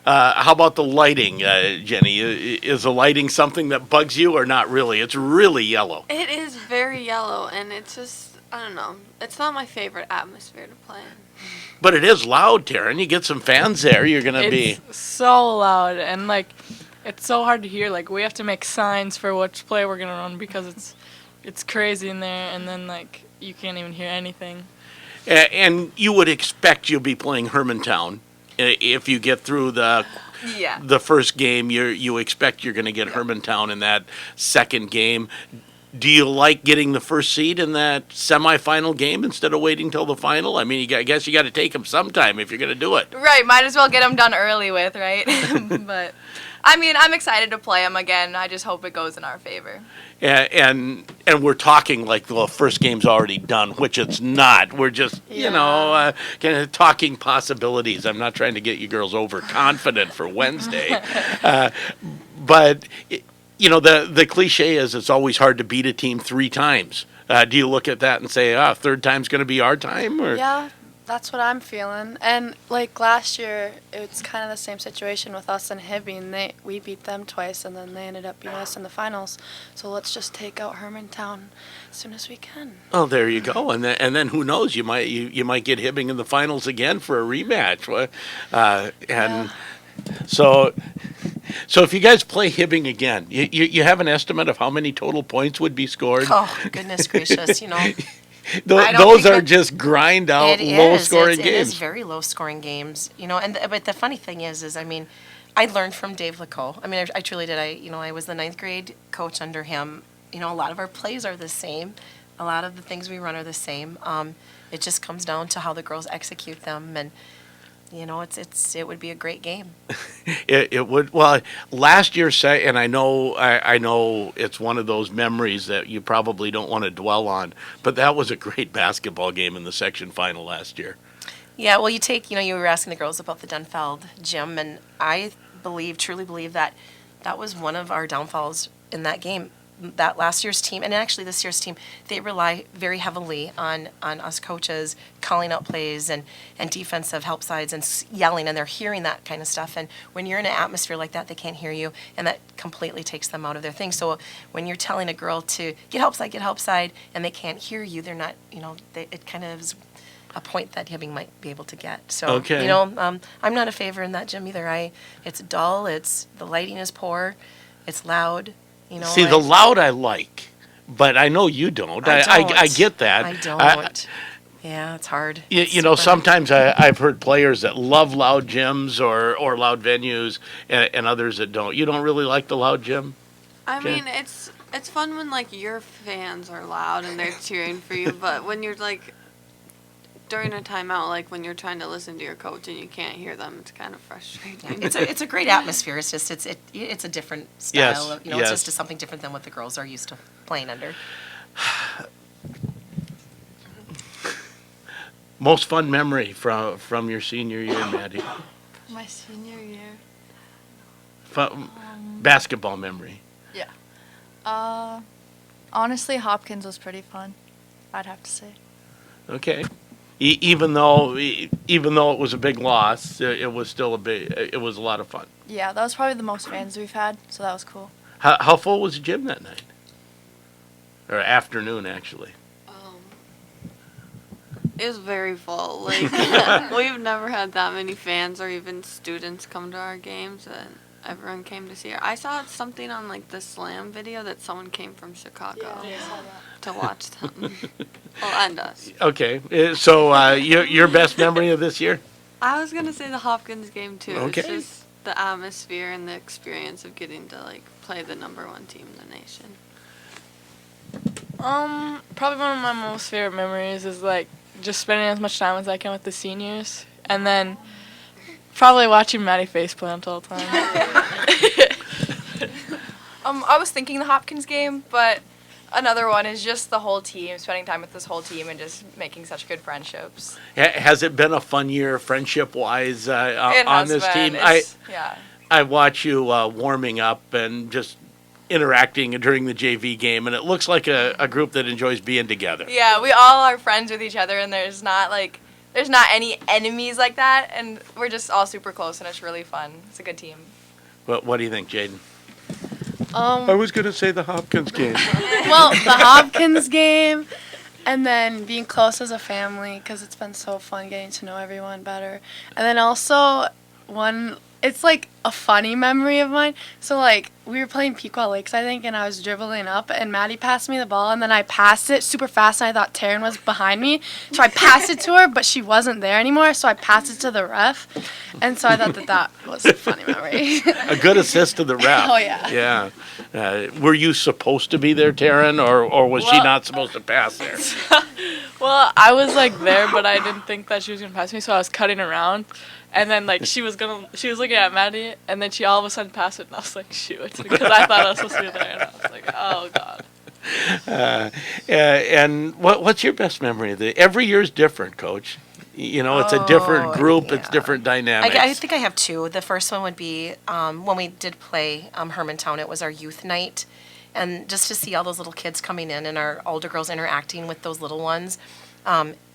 How about the lighting, Jenny? Is the lighting something that bugs you or not really? It's really yellow. It is very yellow, and it's just, I don't know. It's not my favorite atmosphere to play in. But it is loud, Taryn. You get some fans there, you're going to be... It's so loud, and, it's so hard to hear. We have to make signs for which play we're going to run because it's crazy in there, and then, you can't even hear anything. And you would expect you'll be playing Hermantown. If you get through the first game, you expect you're going to get Hermantown in that second game. Do you like getting the first seed in that semifinal game instead of waiting till the final? I mean, I guess you got to take them sometime if you're going to do it. Right, might as well get them done early with, right? But, I mean, I'm excited to play them again. I just hope it goes in our favor. And we're talking like the first game's already done, which it's not. We're just, kind of talking possibilities. I'm not trying to get you girls overconfident for Wednesday. But... the cliche is it's always hard to beat a team 3 times. Do you look at that and say, third time's going to be our time? Or? Yeah, that's what I'm feeling. And last year, it's kind of the same situation with us and Hibbing. We beat them twice, and then they ended up beating us in the finals. So let's just take out Hermantown as soon as we can. Oh, there you go. And then who knows? You might get Hibbing in the finals again for a rematch. So if you guys play Hibbing again, you have an estimate of how many total points would be scored? Oh, goodness gracious, Those are just grind out, low scoring games. It is very low scoring games, but the funny thing is I learned from Dave Lacoe. I mean, I truly did. I was the 9th grade coach under him. A lot of our plays are the same. A lot of the things we run are the same. It just comes down to how the girls execute them, and it would be a great game. It would. Well, last year, and I know it's one of those memories that you probably don't want to dwell on, but that was a great basketball game in the section final last year. Yeah, well, you were asking the girls about the Denfeld gym, and I truly believe that was one of our downfalls in that game. That last year's team, and actually this year's team, they rely very heavily on us coaches calling out plays and defensive help sides and yelling, and they're hearing that kind of stuff. And when you're in an atmosphere like that, they can't hear you, and that completely takes them out of their thing. So when you're telling a girl to get help side, and they can't hear you, they're not, it kind of is a point that Hibbing might be able to get. So, okay. I'm not a favor in that gym either. It's dull, the lighting is poor, it's loud. See, the loud I like, but I know you don't. I get that. I don't. Yeah, it's hard. Sometimes I've heard players that love loud gyms or loud venues, and others that don't. You don't really like the loud gym? I mean, it's fun when your fans are loud and they're cheering for you, but when you're during a timeout, when you're trying to listen to your coach and you can't hear them, it's kind of frustrating. It's a great atmosphere. It's just it's a different style. Yes, It's just something different than what the girls are used to playing under. Most fun memory from your senior year, Maddie? My senior year. Basketball memory. Yeah. Honestly, Hopkins was pretty fun, I'd have to say. Okay. Even though it was a big loss, it was still it was a lot of fun. Yeah, that was probably the most fans we've had, so that was cool. How full was the gym that night? Or afternoon, actually? It was very full. We've never had that many fans or even students come to our games, and everyone came to see her. I saw something on the Slam video that someone came from Chicago to watch them. And us. Okay, so your best memory of this year? I was gonna say the Hopkins game too. Okay. It's just the atmosphere and the experience of getting to play the #1 team in the nation. Probably one of my most favorite memories is just spending as much time as I can with the seniors, and then probably watching Maddie faceplant all the time. I was thinking the Hopkins game, but another one is just the whole team, spending time with this whole team and just making such good friendships. Has it been a fun year friendship-wise on this team? Yeah. I watch you warming up and just interacting during the JV game, and it looks like a group that enjoys being together. Yeah, we all are friends with each other, and there's not any enemies like that, and we're just all super close, and it's really fun. It's a good team. What do you think, Jaden? Um, I was going to say the Hopkins game. Well, the Hopkins game, and then being close as a family because it's been so fun getting to know everyone better. And then also it's like a funny memory of mine. So like we were playing Pequot Lakes, I think, and I was dribbling up, and Maddie passed me the ball, and then I passed it super fast, and I thought Taryn was behind me, so I passed it to her, but she wasn't there anymore, so I passed it to the ref, and so I thought that was a funny memory. A good assist to the ref. Oh, yeah. Yeah. Were you supposed to be there, Taryn, or was she not supposed to pass there? Well, I was like there, but I didn't think that she was gonna pass me, so I was cutting around, and then like she was looking at Maddie, and then she all of a sudden passed it, and I was like, shoot, because I thought I was supposed to be there, and I was like, oh god. And what's your best memory of the? Every year's different, Coach. You know, it's a different group, it's different dynamics. I think I have two. The first one would be when we did play Hermantown. It was our youth night, and just to see all those little kids coming in and our older girls interacting with those little ones.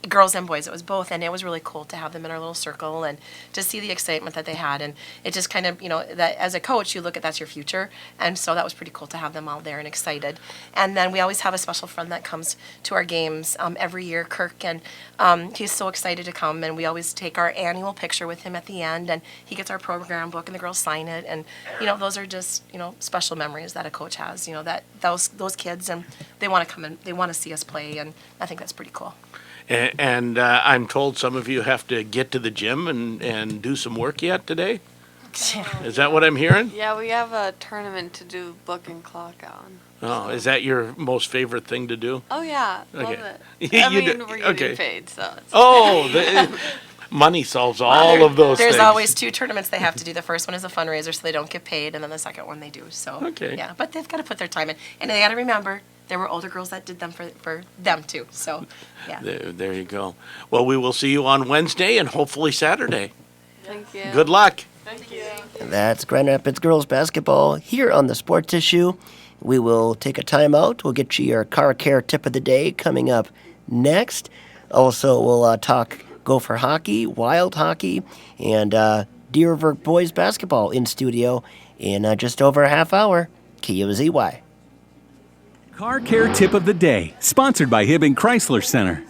Girls and boys, it was both, and it was really cool to have them in our little circle and to see the excitement that they had. And it just kind of, that as a coach, you look at that's your future, and so that was pretty cool to have them all there and excited. And then we always have a special friend that comes to our games every year, Kirk, and he's so excited to come, and we always take our annual picture with him at the end, and he gets our program book, and the girls sign it, and those are just special memories that a coach has. That those kids, and they want to come and they want to see us play, and I think that's pretty cool. And I'm told some of you have to get to the gym and do some work yet today? Is that what I'm hearing? Yeah, we have a tournament to do book and clock on. Oh, is that your most favorite thing to do? Oh, yeah. Okay. Love it. I mean, we're getting paid, so it's money solves all of those There's things. always two tournaments they have to do. The first one is a fundraiser, so they don't get paid, and then the second one they do. So, yeah, but they've got to put their time in. And they got to remember, there were older girls that did them for them, too. So, yeah. There you go. Well, we will see you on Wednesday and hopefully Saturday. Thank you. Good luck. Thank you. That's Grand Rapids girls basketball here on the Sports Issue. We will take a timeout. We'll get you your car care tip of the day coming up next. Also, we'll talk Gopher hockey, Wild hockey, and Deer River boys basketball in studio in just over a half hour. KOZY. Car Care Tip of the Day, sponsored by Hibbing Chrysler Center.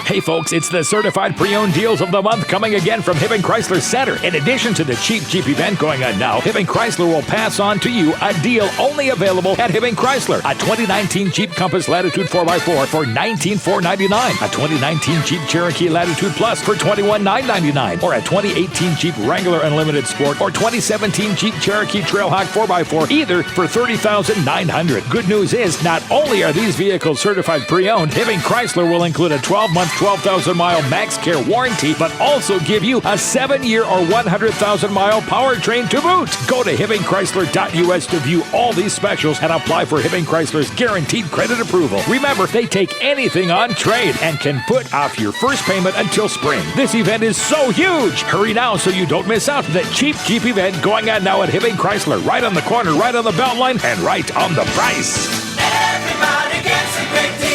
Hey folks, it's the Certified Pre-Owned Deals of the Month coming again from Hibbing Chrysler Center. In addition to the cheap Jeep event going on now, Hibbing Chrysler will pass on to you a deal only available at Hibbing Chrysler. A 2019 Jeep Compass Latitude 4x4 for $19,499. A 2019 Jeep Cherokee Latitude Plus for $21,999. Or a 2018 Jeep Wrangler Unlimited Sport or 2017 Jeep Cherokee Trailhawk 4x4, either for $30,900. Good news is, not only are these vehicles certified pre-owned, Hibbing Chrysler will include a 12-month 12,000-mile max care warranty, but also give you a 7-year or 100,000-mile powertrain to boot. Go to HibbingChrysler.us to view all these specials and apply for Hibbing Chrysler's guaranteed credit approval. Remember, they take anything on trade and can put off your first payment until spring. This event is so huge. Hurry now so you don't miss out. The Cheap Jeep event going on now at Hibbing Chrysler. Right on the corner, right on the belt line, and right on the price. Everybody gets a great deal.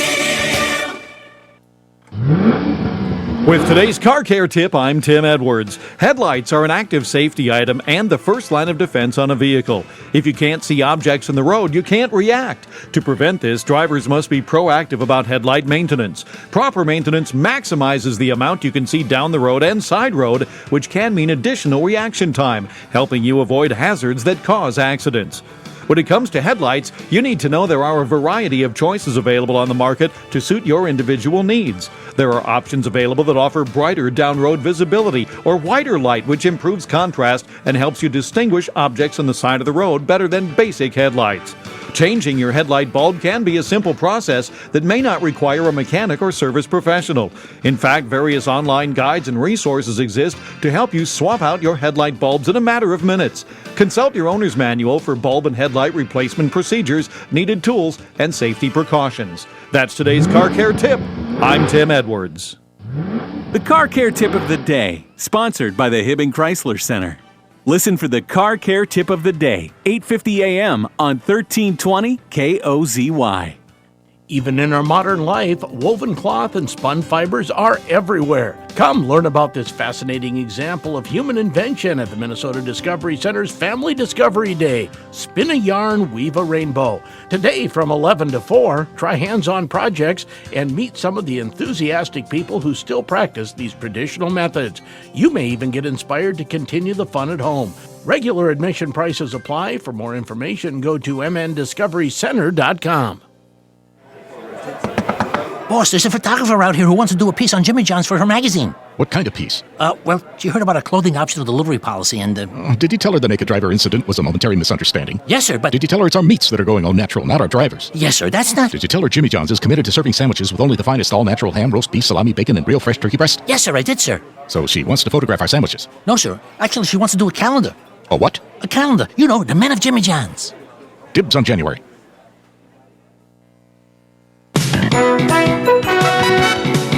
With today's car care tip, I'm Tim Edwards. Headlights are an active safety item and the first line of defense on a vehicle. If you can't see objects in the road, you can't react. To prevent this, drivers must be proactive about headlight maintenance. Proper maintenance maximizes the amount you can see down the road and side road, which can mean additional reaction time, helping you avoid hazards that cause accidents. When it comes to headlights, you need to know there are a variety of choices available on the market to suit your individual needs. There are options available that offer brighter down-road visibility or whiter light, which improves contrast and helps you distinguish objects on the side of the road better than basic headlights. Changing your headlight bulb can be a simple process that may not require a mechanic or service professional. In fact, various online guides and resources exist to help you swap out your headlight bulbs in a matter of minutes. Consult your owner's manual for bulb and headlight replacement procedures, needed tools, and safety precautions. That's today's Car Care Tip. I'm Tim Edwards. The Car Care Tip of the Day, sponsored by the Hibbing Chrysler Center. Listen for the Car Care Tip of the Day, 8:50 a.m. on 1320 KOZY. Even in our modern life, woven cloth and spun fibers are everywhere. Come learn about this fascinating example of human invention at the Minnesota Discovery Center's Family Discovery Day. Spin a yarn, weave a rainbow. Today from 11 to 4, try hands-on projects and meet some of the enthusiastic people who still practice these traditional methods. You may even get inspired to continue the fun at home. Regular admission prices apply. For more information, go to mndiscoverycenter.com. Boss, there's a photographer out here who wants to do a piece on Jimmy John's for her magazine. What kind of piece? Well, she heard about a clothing optional delivery policy and... Did you tell her the naked driver incident was a momentary misunderstanding? Yes, sir, but... Did you tell her it's our meats that are going all natural, not our drivers? Yes, sir, that's not... Did you tell her Jimmy John's is committed to serving sandwiches with only the finest all-natural ham, roast beef, salami, bacon, and real fresh turkey breast? Yes, sir, I did, sir. So she wants to photograph our sandwiches? No, sir. Actually, she wants to do a calendar. A what? A calendar. You know, the men of Jimmy John's. Dibs on January.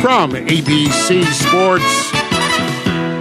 From ABC Sports,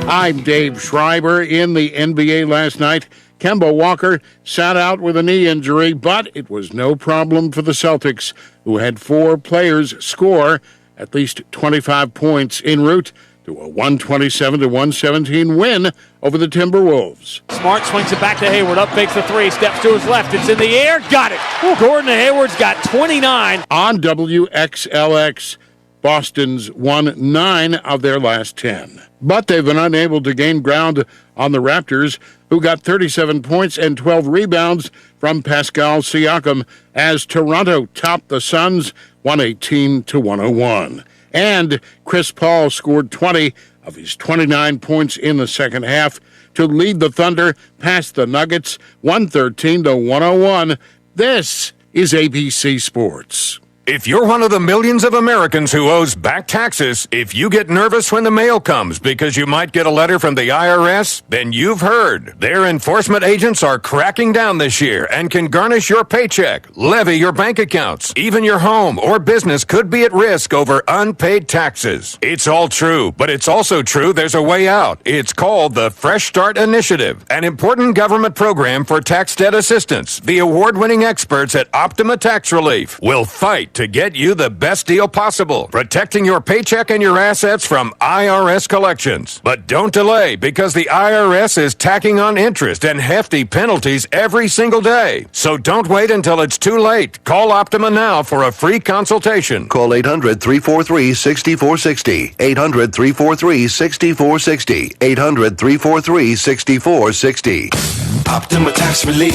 I'm Dave Schreiber. In the NBA last night, Kemba Walker sat out with a knee injury, but it was no problem for the Celtics, who had 4 players score at least 25 points en route to a 127-117 win over the Timberwolves. Smart swings it back to Hayward, up fakes the 3, steps to his left, it's in the air, got it! Gordon Hayward's got 29. On WXLX, Boston's won 9 of their last 10. But they've been unable to gain ground on the Raptors, who got 37 points and 12 rebounds from Pascal Siakam, as Toronto topped the Suns 118-101. And Chris Paul scored 20 of his 29 points in the second half to lead the Thunder past the Nuggets 113-101. This is ABC Sports. If you're one of the millions of Americans who owes back taxes, if you get nervous when the mail comes because you might get a letter from the IRS, then you've heard. Their enforcement agents are cracking down this year and can garnish your paycheck, levy your bank accounts. Even your home or business could be at risk over unpaid taxes. It's all true, but it's also true there's a way out. It's called the Fresh Start Initiative, an important government program for tax debt assistance. The award-winning experts at Optima Tax Relief will fight to get you the best deal possible, protecting your paycheck and your assets from IRS collections. But don't delay, because the IRS is tacking on interest and hefty penalties every single day. So don't wait until it's too late. Call Optima now for a free consultation. Call 800-343-6460. 800-343-6460. 800-343-6460. Optima Tax Relief.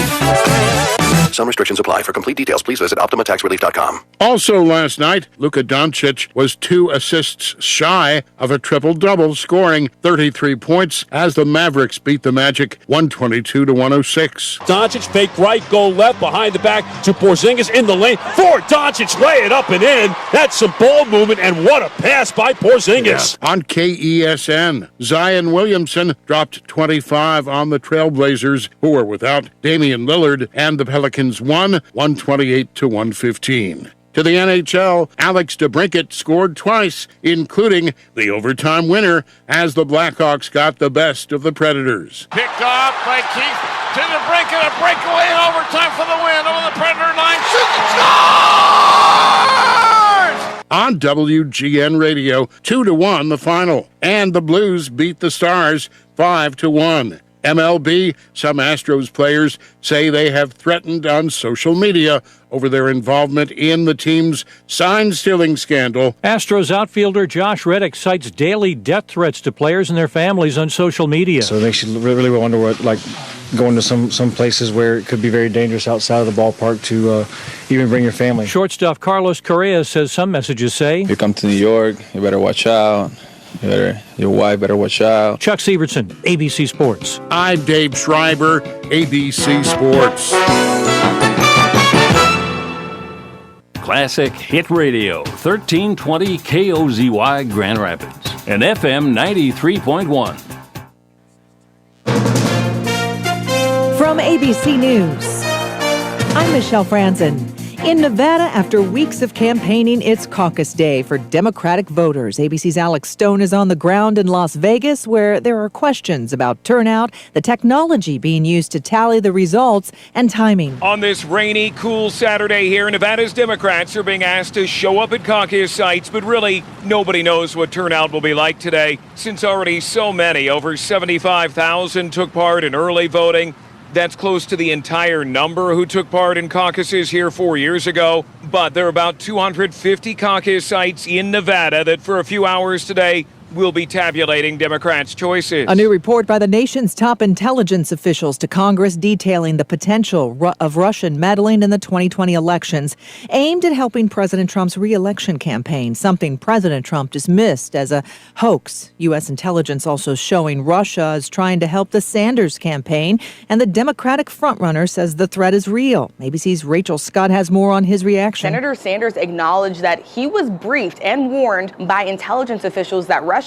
Some restrictions apply. For complete details, please visit OptimaTaxRelief.com. Also last night, Luka Doncic was 2 assists shy of a triple-double, scoring 33 points as the Mavericks beat the Magic 122-106. Doncic fake right, go left, behind the back to Porzingis in the lane. For Doncic, lay it up and in. That's some ball movement, and what a pass by Porzingis. Yeah. On KESN, Zion Williamson dropped 25 on the Trailblazers, who were without Damian Lillard, and the Pelicans won 128-115. To the NHL, Alex DeBrincat scored twice, including the overtime winner, as the Blackhawks got the best of the Predators. Picked off by Keith to the Brincat, a breakaway in overtime for the win over the Predator line. Shoots and scores! On WGN Radio, 2-1 the final, and the Blues beat the Stars 5-1. MLB, some Astros players say they have threatened on social media over their involvement in the team's sign-stealing scandal. Astros outfielder Josh Reddick cites daily death threats to players and their families on social media. So it makes you really wonder what, going to some places where it could be very dangerous outside of the ballpark to even bring your family. Shortstop Carlos Correa says some messages say, if you come to New York, you better watch out. Your wife better watch out. Chuck Severson, ABC Sports. I'm Dave Schreiber, ABC Sports. Classic Hit Radio, 1320 KOZY Grand Rapids, and FM 93.1. From ABC News, I'm Michelle Franzen. In Nevada, after weeks of campaigning, it's caucus day for Democratic voters. ABC's Alex Stone is on the ground in Las Vegas, where there are questions about turnout, the technology being used to tally the results, and timing. On this rainy, cool Saturday here, Nevada's Democrats are being asked to show up at caucus sites, but really, nobody knows what turnout will be like today, since already so many, over 75,000, took part in early voting. That's close to the entire number who took part in caucuses here 4 years ago. But there are about 250 caucus sites in Nevada that for a few hours today will be tabulating Democrats' choices. A new report by the nation's top intelligence officials to Congress detailing the potential of Russian meddling in the 2020 elections, aimed at helping President Trump's re-election campaign, something President Trump dismissed as a hoax. U.S. intelligence also showing Russia is trying to help the Sanders campaign, and the Democratic frontrunner says the threat is real. ABC's Rachel Scott has more on his reaction. Senator Sanders acknowledged that he was briefed and warned by intelligence officials that Russia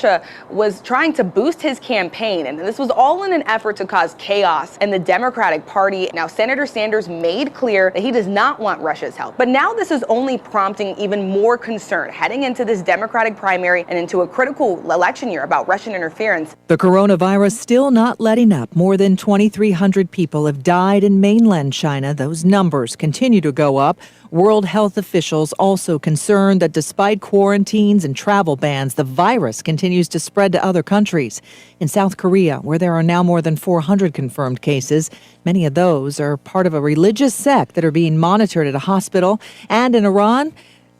was trying to boost his campaign, and this was all in an effort to cause chaos in the Democratic Party. Now, Senator Sanders made clear that he does not want Russia's help, but now this is only prompting even more concern heading into this Democratic primary and into a critical election year about Russian interference. The coronavirus still not letting up. More than 2,300 people have died in mainland China. Those numbers continue to go up. World health officials also concerned that despite quarantines and travel bans, the virus continues to spread to other countries. In South Korea, where there are now more than 400 confirmed cases, many of those are part of a religious sect that are being monitored at a hospital. And in Iran,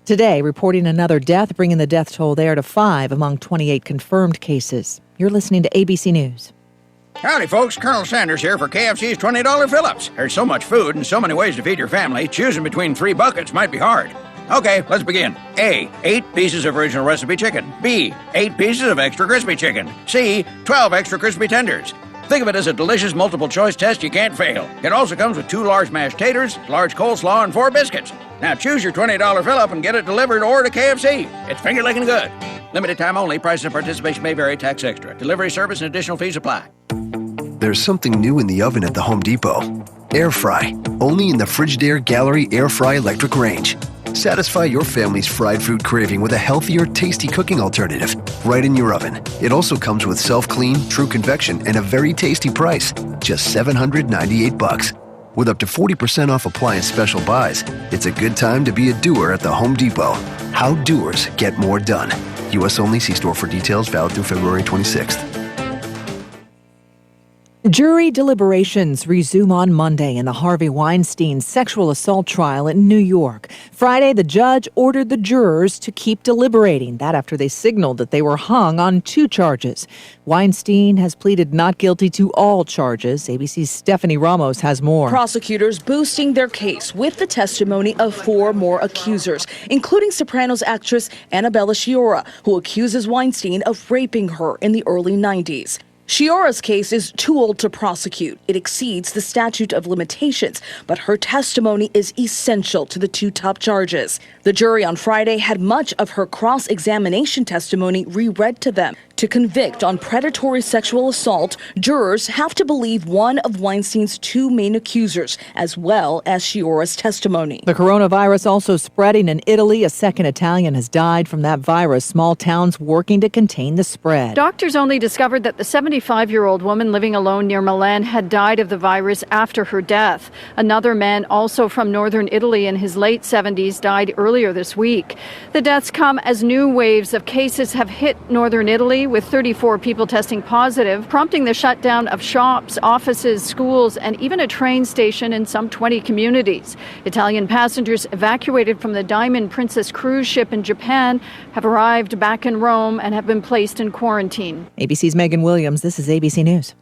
today reporting another death, bringing the death toll there to 5 among 28 confirmed cases. You're listening to ABC News. Howdy, folks. Colonel Sanders here for KFC's $20 fill-ups. There's so much food and so many ways to feed your family, choosing between 3 buckets might be hard. Okay, let's begin. A, 8 pieces of original recipe chicken. B, 8 pieces of extra crispy chicken. C, 12 extra crispy tenders. Think of it as a delicious multiple-choice test you can't fail. It also comes with 2 large mashed taters, large coleslaw, and 4 biscuits. Now choose your $20 fill-up and get it delivered or to KFC. It's finger-licking good. Limited time only. Prices and participation may vary. Tax extra. Delivery service and additional fees apply. There's something new in the oven at the Home Depot. Air Fry. Only in the Frigidaire Gallery Air Fry electric range. Satisfy your family's fried food craving with a healthier, tasty cooking alternative right in your oven. It also comes with self-clean, true convection, and a very tasty price. Just $798. With up to 40% off appliance special buys, it's a good time to be a doer at the Home Depot. How doers get more done. U.S. only. See store for details. Valid through February 26th. Jury deliberations resume on Monday in the Harvey Weinstein sexual assault trial in New York. Friday, the judge ordered the jurors to keep deliberating. That after they signaled that they were hung on 2 charges. Weinstein has pleaded not guilty to all charges. ABC's Stephanie Ramos has more. Prosecutors boosting their case with the testimony of 4 more accusers, including Sopranos actress Annabella Sciorra, who accuses Weinstein of raping her in the early 90s. Sciorra's case is too old to prosecute. It exceeds the statute of limitations, but her testimony is essential to the 2 top charges. The jury on Friday had much of her cross-examination testimony reread to them. To convict on predatory sexual assault, jurors have to believe one of Weinstein's 2 main accusers, as well as Sciorra's testimony. The coronavirus also spreading in Italy. A second Italian has died from that virus. Small towns working to contain the spread. Doctors only discovered that the 75-year-old woman living alone near Milan had died of the virus after her death. Another man, also from northern Italy in his late 70s, died earlier this week. The deaths come as new waves of cases have hit northern Italy, with 34 people testing positive, prompting the shutdown of shops, offices, schools, and even a train station in some 20 communities. Italian passengers evacuated from the Diamond Princess cruise ship in Japan have arrived back in Rome and have been placed in quarantine. ABC's Megan Williams. This is ABC News.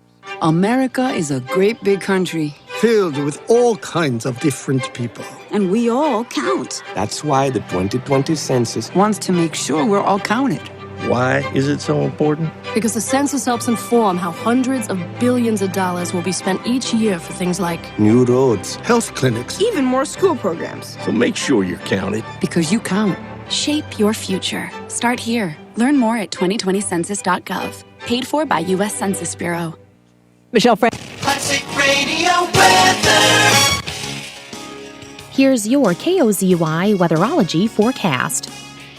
America is a great big country filled with all kinds of different people. And we all count. That's why the 2020 census wants to make sure we're all counted. Why is it so important? Because the census helps inform how hundreds of billions of dollars will be spent each year for things like New roads, health clinics, even more school programs. So make sure you're counted. Because you count. Shape your future. Start here. Learn more at 2020census.gov. Paid for by U.S. Census Bureau. Michelle Frank. Classic Radio weather. Here's your KOZY Weatherology forecast.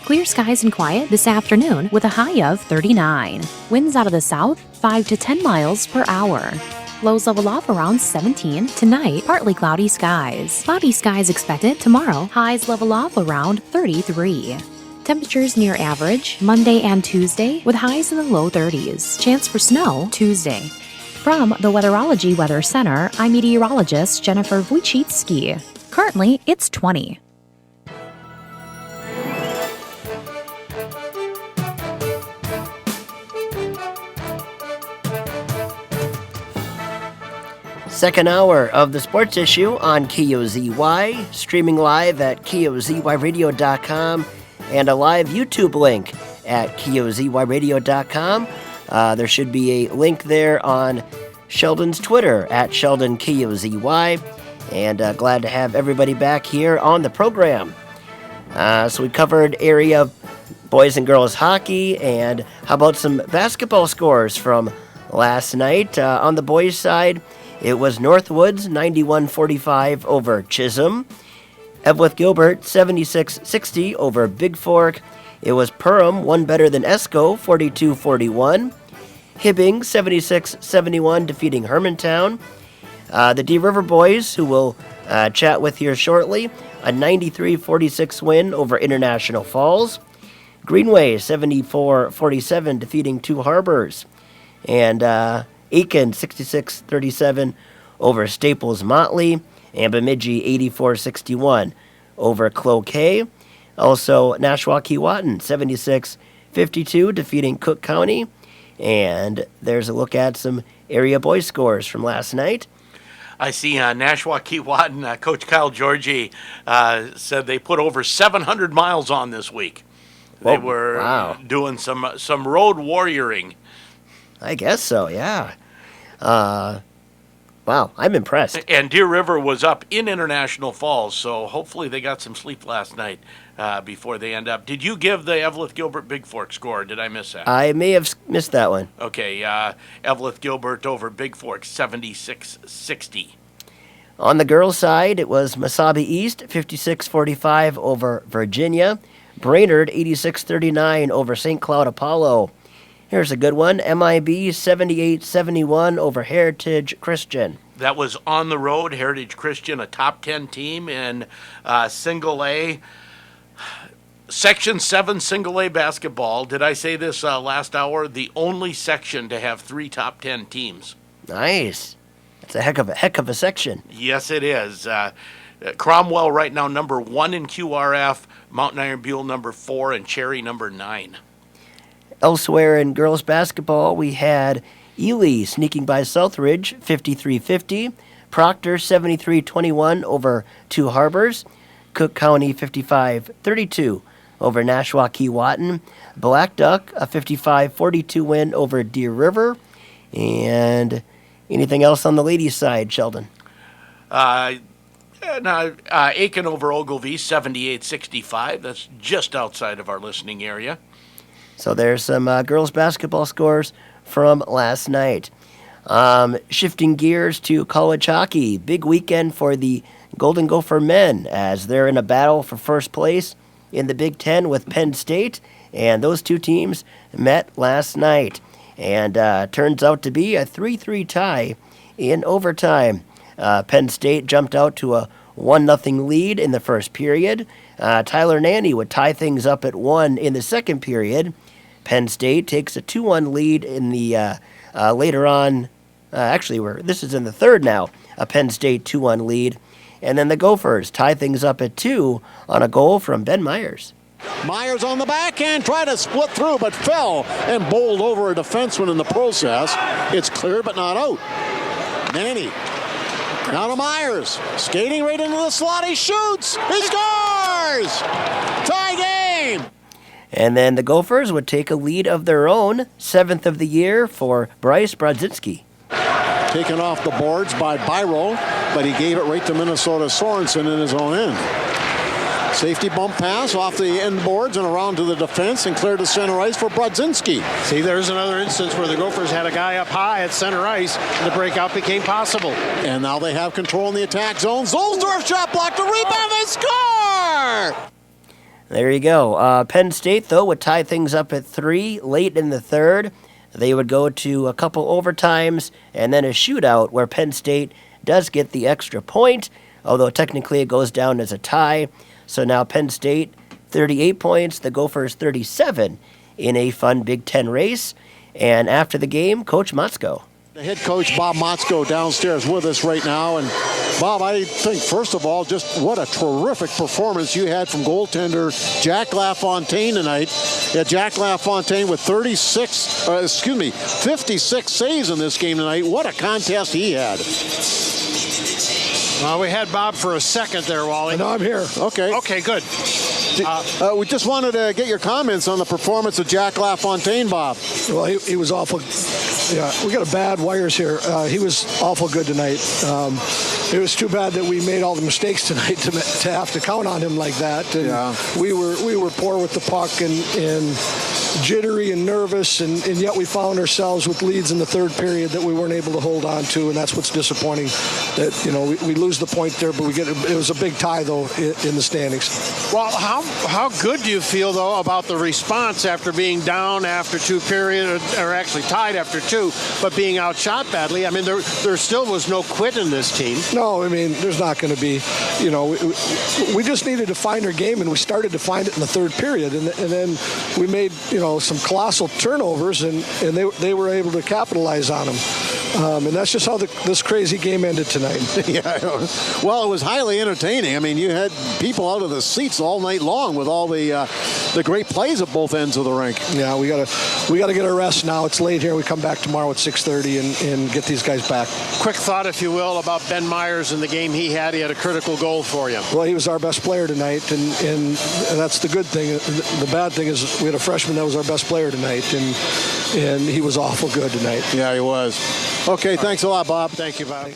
Clear skies and quiet this afternoon with a high of 39. Winds out of the south 5 to 10 miles per hour. Lows level off around 17. Tonight, partly cloudy skies. Cloudy skies expected tomorrow. Highs level off around 33. Temperatures near average Monday and Tuesday with highs in the low 30s. Chance for snow Tuesday. From the Weatherology Weather Center, I'm meteorologist Jennifer Wojcicki. Currently, it's 20. Second hour of the Sports Issue on KOZY, streaming live at KOZYradio.com and a live YouTube link at KOZYradio.com. There should be a link there on Sheldon's Twitter at SheldonKOZY. And glad to have everybody back here on the program. So we covered area boys and girls hockey, and how about some basketball scores from last night? On the boys' side, it was Northwoods 91-45 over Chisholm. Evlith Gilbert 76-60 over Big Fork. It was Perham, one better than Esco, 42-41. Hibbing 76-71 defeating Hermantown. The Dee River boys, who we'll chat with here shortly, a 93-46 win over International Falls. Greenway 74-47 defeating Two Harbors. And Aiken 66-37 over Staples Motley. And Bemidji 84-61 over Cloquet. Also Nashwauk-Keewatin 76-52 defeating Cook County. And there's a look at some area boys scores from last night. I see Nashwauk-Keewatin, Coach Kyle Georgie said they put over 700 miles on this week. They were doing some road warrioring. I guess so, yeah. Wow, I'm impressed. And Deer River was up in International Falls, so hopefully they got some sleep last night before they end up. Did you give the Evlith Gilbert Big Fork score? Did I miss that? I may have missed that one. Okay, Evlith Gilbert over Big Fork, 76-60. On the girls' side, it was Mesabi East, 56-45 over Virginia. Brainerd, 86-39 over St. Cloud Apollo. Here's a good one. MIB 78-71 over Heritage Christian. That was on the road. Heritage Christian, a top 10 team in Single A. Section 7 Single A basketball. Did I say this last hour? The only section to have 3 top 10 teams. Nice. That's a heck of a section. Yes, it is. Cromwell right now number 1 in QRF. Mountain Iron Buell number 4 and Cherry number 9. Elsewhere in girls basketball, we had Ely sneaking by Southridge, 53-50. Proctor, 73-21 over Two Harbors. Cook County, 55-32 over Nashwauk-Keewatin. Black Duck, a 55-42 win over Deer River. And anything else on the ladies' side, Sheldon? Aiken over Ogilvie, 78-65. That's just outside of our listening area. So there's some girls basketball scores from last night. Shifting gears to college hockey. Big weekend for the Golden Gopher men as they're in a battle for first place in the Big Ten with Penn State. And those two teams met last night. And turns out to be a 3-3 tie in overtime. Penn State jumped out to a 1-0 lead in the first period. Tyler Nanny would tie things up at 1 in the second period. Penn State takes a 2-1 lead in the later on. This is in the third now. A Penn State 2-1 lead. And then the Gophers tie things up at 2 on a goal from Ben Meyers. Meyers on the backhand, tried to split through, but fell and bowled over a defenseman in the process. It's clear, but not out. Nanny. Now to Meyers. Skating right into the slot. He shoots. He scores! Tie game! And then the Gophers would take a lead of their own, 7th of the year for Bryce Brodzinski. Taken off the boards by Byro, but he gave it right to Minnesota Sorensen in his own end. Safety bump pass off the end boards and around to the defense and clear to center ice for Brodzinski. See, there's another instance where the Gophers had a guy up high at center ice and the breakout became possible. And now they have control in the attack zone. Zolsdorf shot blocked, a rebound, they score! There you go. Penn State, though, would tie things up at 3 late in the third. They would go to a couple overtimes and then a shootout where Penn State does get the extra point, although technically it goes down as a tie. So now Penn State, 38 points, the Gophers 37 in a fun Big Ten race. And after the game, Coach Motzko. The head coach, Bob Motzko, downstairs with us right now. And Bob, I think, first of all, just what a terrific performance you had from goaltender Jack LaFontaine tonight. Yeah, Jack LaFontaine with 56 saves in this game tonight. What a contest he had. Well, we had Bob for a second there, Wally. No, I'm here. Okay. Okay, good. We just wanted to get your comments on the performance of Jack LaFontaine, Bob. Well, he was awful. Yeah, we got a bad Wires here. He was awful good tonight. It was too bad that we made all the mistakes tonight to have to count on him like that. And we were poor with the puck and jittery and nervous, and yet we found ourselves with leads in the third period that we weren't able to hold on to, and that's what's disappointing. That we lose the point there, but it was a big tie though in the standings. Well, how good do you feel though about the response after being down after 2 periods, or actually tied after 2, but being outshot badly? I mean, there still was no quit in this team. No, I mean, there's not going to be. We just needed to find our game, and we started to find it in the third period, and then we made some colossal turnovers, and they were able to capitalize on them. And that's just how this crazy game ended tonight. Yeah, well, it was highly entertaining. I mean, you had people out of the seats all night long with all the great plays at both ends of the rink. Yeah, we gotta get our rest now. It's late here. We come back tomorrow at 6:30 and get these guys back. Quick thought, if you will, about Ben Meyers and the game he had. He had a critical goal for you. Well, he was our best player tonight, and that's the good thing. The bad thing is we had a freshman that was our best player tonight, and he was awful good tonight. Yeah, he was. Okay, thanks a lot, Bob. Thank you, Bob.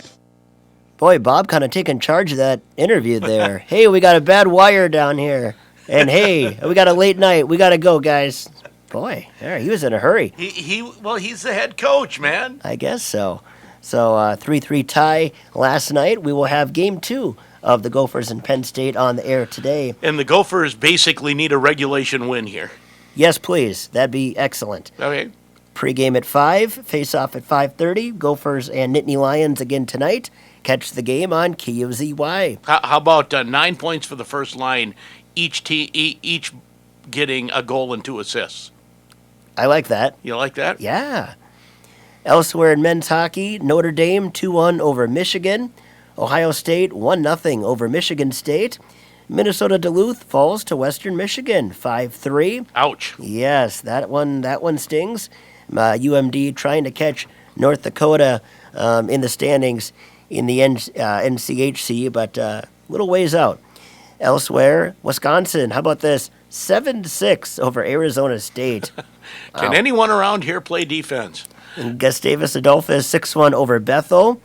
Boy, Bob kind of taking charge of that interview there. Hey, we got a bad wire down here. And hey, we got a late night. We got to go, guys. Boy, he was in a hurry. He's the head coach, man. I guess so. So 3-3 tie last night. We will have game 2 of the Gophers and Penn State on the air today. And the Gophers basically need a regulation win here. Yes, please. That'd be excellent. Okay. Pre-game at 5, face-off at 5:30. Gophers and Nittany Lions again tonight. Catch the game on KOZY. How about 9 points for the first line, each getting a goal and 2 assists? I like that. You like that? Yeah. Elsewhere in men's hockey, Notre Dame 2-1 over Michigan. Ohio State 1-0 over Michigan State. Minnesota Duluth falls to Western Michigan 5-3. Ouch. Yes, that one stings. UMD trying to catch North Dakota in the standings in the NCHC, but a little ways out. Elsewhere, Wisconsin, how about this? 7-6 over Arizona State. Can anyone around here play defense? And Gustavus Adolphus 6-1 over Bethel.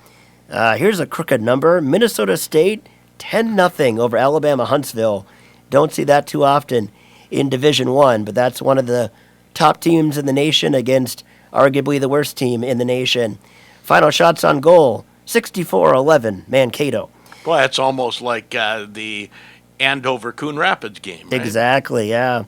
Here's a crooked number. Minnesota State 10-0 over Alabama Huntsville. Don't see that too often in Division I, but that's one of the top teams in the nation against arguably the worst team in the nation. Final shots on goal, 64-11, Mankato. Boy, that's almost like the Andover-Coon Rapids game, right? Exactly, yeah.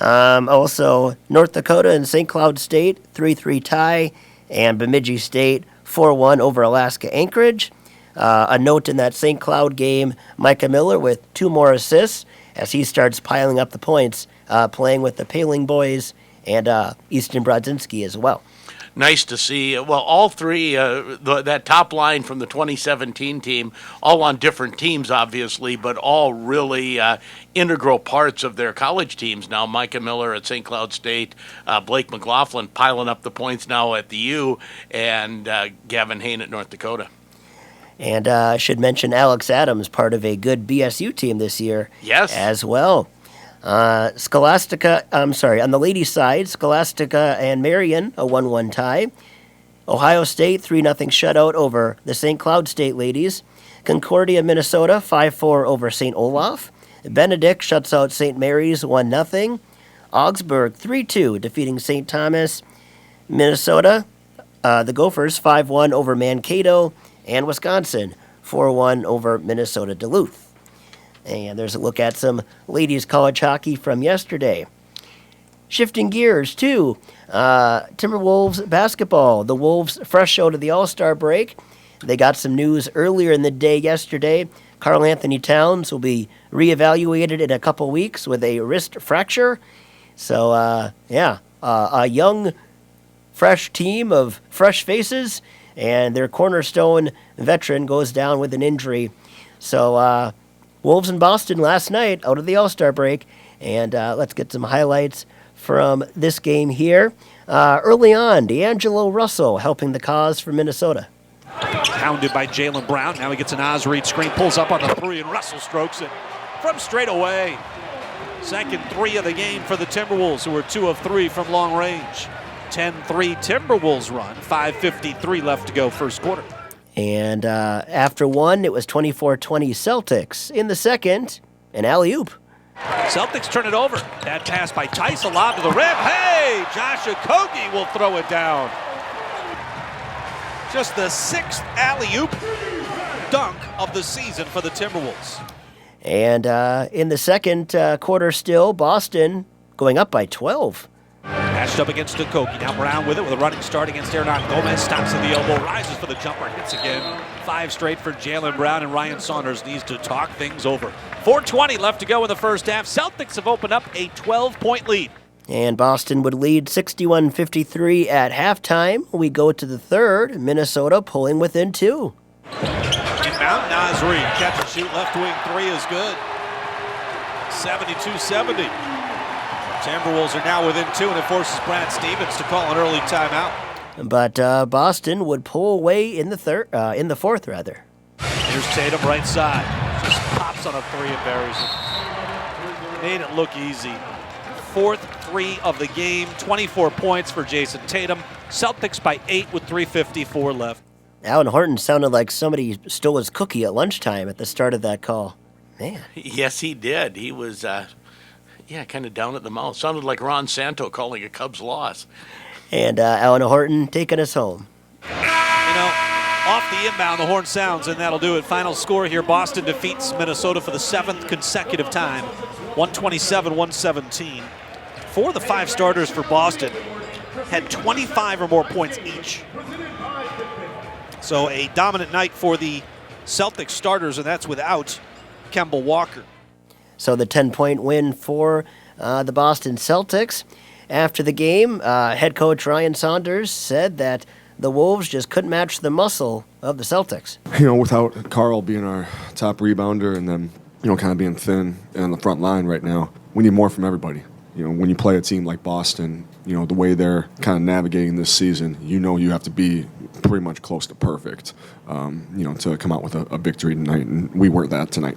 Also, North Dakota and St. Cloud State, 3-3 tie, and Bemidji State, 4-1 over Alaska Anchorage. A note in that St. Cloud game, Micah Miller with 2 more assists as he starts piling up the points, playing with the Paling boys and Easton Brodzinski as well. Nice to see. Well, all three, that top line from the 2017 team, all on different teams, obviously, but all really integral parts of their college teams now. Micah Miller at St. Cloud State, Blake McLaughlin piling up the points now at the U, and Gavin Hain at North Dakota. And I should mention Alex Adams, part of a good BSU team this year. Yes. As well. Scholastica, on the ladies' side, Scholastica and Marion, a 1-1 tie. Ohio State, 3-0 shutout over the St. Cloud State ladies. Concordia, Minnesota, 5-4 over St. Olaf. Benedict shuts out St. Mary's, 1-0. Augsburg, 3-2, defeating St. Thomas. Minnesota, the Gophers, 5-1 over Mankato. And Wisconsin, 4-1 over Minnesota Duluth. And there's a look at some ladies college hockey from yesterday. Shifting gears, too. Timberwolves basketball. The Wolves fresh out of the All-Star break. They got some news earlier in the day yesterday. Karl Anthony Towns will be reevaluated in a couple weeks with a wrist fracture. So, a young, fresh team of fresh faces, and their cornerstone veteran goes down with an injury. So, Wolves in Boston last night out of the All-Star break. And let's get some highlights from this game here. Early on, D'Angelo Russell helping the cause for Minnesota. Hounded by Jaylen Brown. Now he gets an Oz read screen, pulls up on the three, and Russell strokes it from straight away. Second three of the game for the Timberwolves, who are 2 of 3 from long range. 10-3 Timberwolves run, 5:53 left to go first quarter. And after one, it was 24-20 Celtics. In the second, an alley-oop. Celtics turn it over. That pass by Tice, a lob to the rim. Hey, Josh Okogie will throw it down. Just the 6th alley-oop dunk of the season for the Timberwolves. And in the second quarter still, Boston going up by 12. Matched up against Okogie. Now Brown with it with a running start against Hernan Gomez. Stops at the elbow, rises for the jumper, hits again. 5 straight for Jaylen Brown, and Ryan Saunders needs to talk things over. 4:20 left to go in the first half. Celtics have opened up a 12-point lead. And Boston would lead 61-53 at halftime. We go to the third. Minnesota pulling within 2. Inbound, Nasri. Catch and shoot, left wing 3 is good. 72-70. Timberwolves are now within 2, and it forces Brad Stevens to call an early timeout. But Boston would pull away in the fourth. Here's Tatum right side. Just pops on a 3 and buries it. Made it look easy. 4th 3 of the game, 24 points for Jason Tatum. Celtics by 8 with 3:54 left. Alan Horton sounded like somebody stole his cookie at lunchtime at the start of that call. Man. Yes, he did. He was, kind of down at the mouth. Sounded like Ron Santo calling a Cubs loss. And Alan Horton taking us home. Off the inbound, the horn sounds, and that'll do it. Final score here, Boston defeats Minnesota for the 7th consecutive time, 127-117. 4 of the 5 starters for Boston had 25 or more points each. So a dominant night for the Celtics starters, and that's without Kemba Walker. So the 10-point win for the Boston Celtics. After the game, head coach Ryan Saunders said that the Wolves just couldn't match the muscle of the Celtics. Without Karl being our top rebounder and then, kind of being thin on the front line right now, we need more from everybody. When you play a team like Boston, the way they're kind of navigating this season, you have to be pretty much close to perfect, to come out with a victory tonight, and we weren't that tonight.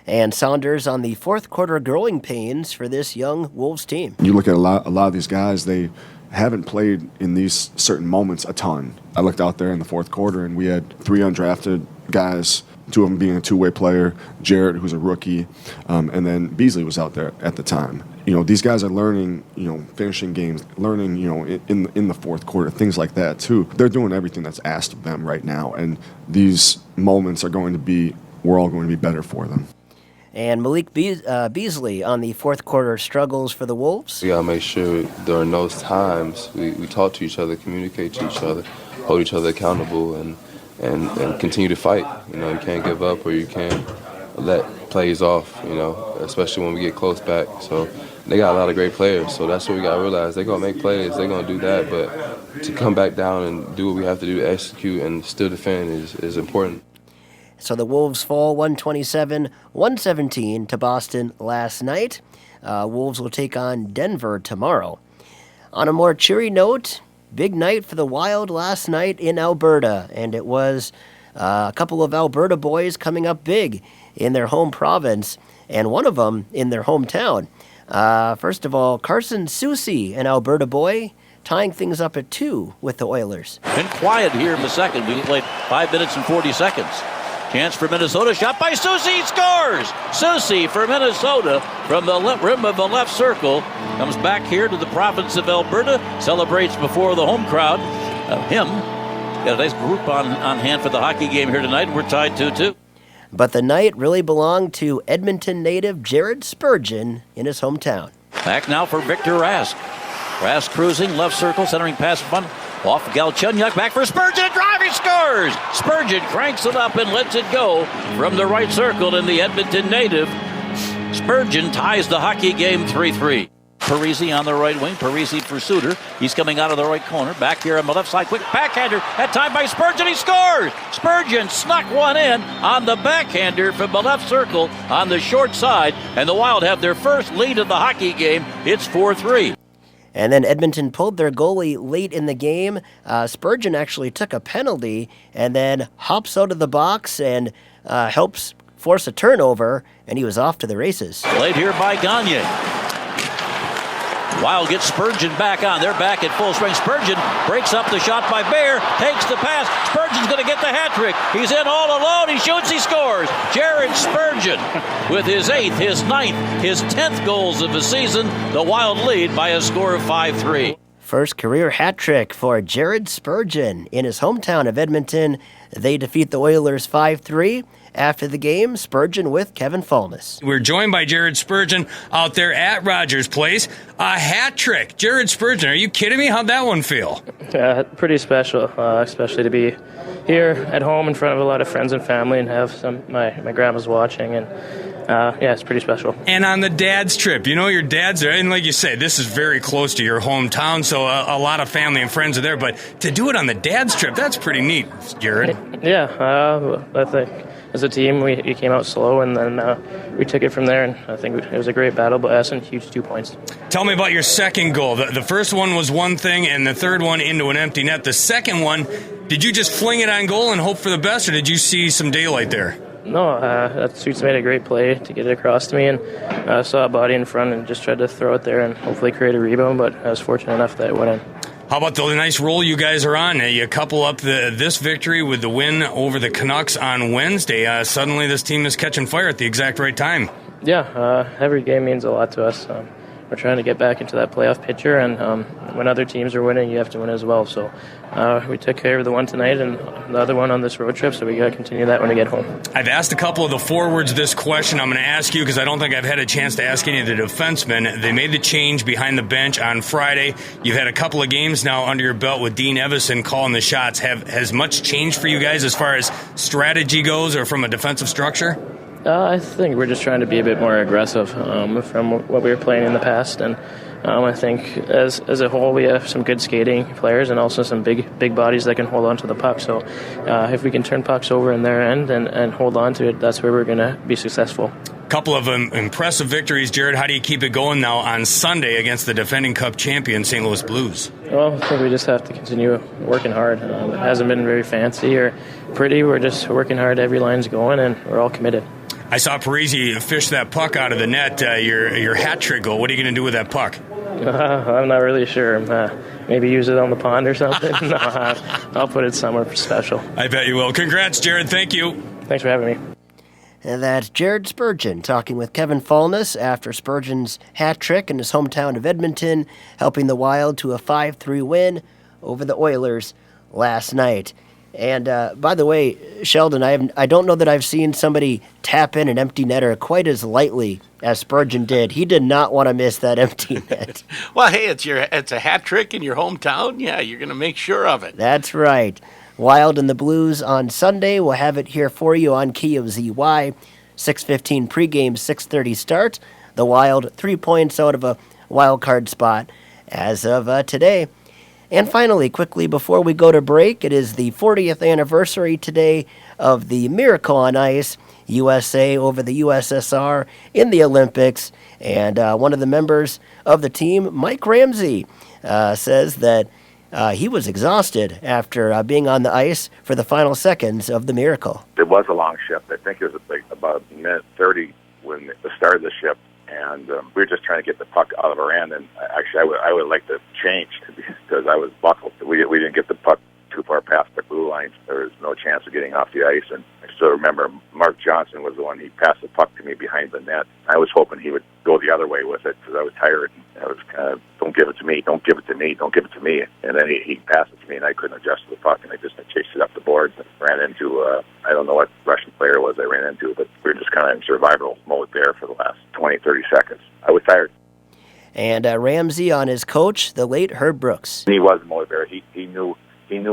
And Saunders on the fourth quarter growing pains for this young Wolves team. You look at a lot of these guys, they haven't played in these certain moments a ton. I looked out there in the fourth quarter, and we had 3 undrafted guys, 2 of them being a two-way player, Jarrett, who's a rookie, and then Beasley was out there at the time. These guys are learning, finishing games, learning, in the fourth quarter, things like that too. They're doing everything that's asked of them right now, and these moments are we're all going to be better for them. And Malik Beasley on the fourth quarter struggles for the Wolves. We got to make sure during those times we talk to each other, communicate to each other, hold each other accountable, and continue to fight. You can't give up, or you can't let plays off, especially when we get close back. So they got a lot of great players, so that's what we got to realize. They're going to make plays, they're going to do that, but to come back down and do what we have to do to execute and still defend is important. So the Wolves fall 127-117 to Boston last night. Wolves will take on Denver tomorrow. On a more cheery note, big night for the Wild last night in Alberta, and it was a couple of Alberta boys coming up big in their home province, and one of them in their hometown. First of all, Carson Soucy, an Alberta boy, tying things up at 2 with the Oilers. Been quiet here in the second. We played 5 minutes and 40 seconds. Chance for Minnesota. Shot by Soucy. Scores! Soucy for Minnesota from the rim of the left circle. Comes back here to the province of Alberta. Celebrates before the home crowd. Him. Got a nice group on hand for the hockey game here tonight. We're tied 2-2. But the night really belonged to Edmonton native Jared Spurgeon in his hometown. Back now for Victor Rask. Rask cruising, left circle, centering pass front. Off Galchenyuk, back for Spurgeon, driving, scores! Spurgeon cranks it up and lets it go from the right circle in the Edmonton native. Spurgeon ties the hockey game 3-3. Parisi on the right wing, Parisi for Suter. He's coming out of the right corner. Back here on the left side, quick backhander. That time by Spurgeon, he scores! Spurgeon snuck one in on the backhander from the left circle on the short side. And the Wild have their first lead of the hockey game. It's 4-3. And then Edmonton pulled their goalie late in the game. Spurgeon actually took a penalty and then hops out of the box and helps force a turnover, and he was off to the races. Played here by Gagne. Wild gets Spurgeon back on. They're back at full strength. Spurgeon breaks up the shot by Bear, takes the pass. Spurgeon's going to get the hat trick. He's in all alone. He shoots, he scores. Jared Spurgeon with his 8th, his 9th, his 10th goals of the season. The Wild lead by a score of 5-3. First career hat trick for Jared Spurgeon in his hometown of Edmonton. They defeat the Oilers 5-3. After the game, Spurgeon with Kevin Fulness. We're joined by Jared Spurgeon out there at Rogers Place. A hat trick. Jared Spurgeon, are you kidding me? How'd that one feel? Pretty special, especially to be here at home in front of a lot of friends and family and have my grandma's watching. And it's pretty special. And on the dad's trip, you know your dad's there, and like you say, this is very close to your hometown, so a lot of family and friends are there, but to do it on the dad's trip, that's pretty neat, Jared. Yeah, I think as a team, we came out slow, and then we took it from there, and I think it was a great battle, but that's a huge 2 points. Tell me about your second goal. The first one was one thing, and the third one into an empty net. The second one, did you just fling it on goal and hope for the best, or did you see some daylight there? No, that Suits made a great play to get it across to me, and I saw a body in front and just tried to throw it there and hopefully create a rebound, but I was fortunate enough that it went in. How about the nice roll you guys are on? You couple up this victory with the win over the Canucks on Wednesday. Suddenly this team is catching fire at the exact right time. Yeah, every game means a lot to us. We're trying to get back into that playoff picture, and when other teams are winning, you have to win as well. So we took care of the one tonight and the other one on this road trip, so we got to continue that when we get home. I've asked a couple of the forwards this question. I'm going to ask you because I don't think I've had a chance to ask any of the defensemen. They made the change behind the bench on Friday. You've had a couple of games now under your belt with Dean Evison calling the shots. Has much changed for you guys as far as strategy goes or from a defensive structure? I think we're just trying to be a bit more aggressive from what we were playing in the past, and I think as a whole we have some good skating players and also some big bodies that can hold on to the puck. So if we can turn pucks over in their end and hold on to it, that's where we're going to be successful. Couple of impressive victories, Jared. How do you keep it going now on Sunday against the defending Cup champion St. Louis Blues? Well, I think we just have to continue working hard. It hasn't been very fancy or pretty. We're just working hard. Every line's going, and we're all committed. I saw Parisi fish that puck out of the net, your hat trick goal. What are you going to do with that puck? I'm not really sure. Maybe use it on the pond or something. No, I'll put it somewhere special. I bet you will. Congrats, Jared. Thank you. Thanks for having me. And that's Jared Spurgeon talking with Kevin Fulness after Spurgeon's hat trick in his hometown of Edmonton, helping the Wild to a 5-3 win over the Oilers last night. And by the way, Sheldon, I don't know that I've seen somebody tap in an empty netter quite as lightly as Spurgeon did. He did not want to miss that empty net. Well, hey, it's a hat trick in your hometown. Yeah, you're going to make sure of it. That's right. Wild and the Blues on Sunday. We'll have it here for you on KOZY. 6:15 pregame, 6:30 start. The Wild 3 points out of a wild card spot as of today. And finally, quickly before we go to break, it is the 40th anniversary today of the Miracle on Ice, USA over the USSR in the Olympics. And one of the members of the team, Mike Ramsey, says that he was exhausted after being on the ice for the final seconds of the Miracle. It was a long shift. I think it was about a minute 30 when the start of the shift. and we were just trying to get the puck out of our end. And actually, I would like to change because I was buckled. We didn't get the puck too far past the blue line. There was no chance of getting off the ice. And I still remember Mark Johnson was the one. He passed the puck to me behind the net. I was hoping he would go the other way with it because I was tired. I was kind of, don't give it to me, don't give it to me, don't give it to me. And then he passed it to me, and I couldn't adjust to the puck, and I just chased it up the boards and ran into, I don't know what Russian player it was I ran into, but we were just kind of in survival mode there for the last 20, 30 seconds. I was tired. And Ramsey on his coach, the late Herb Brooks. He was a motivator. He knew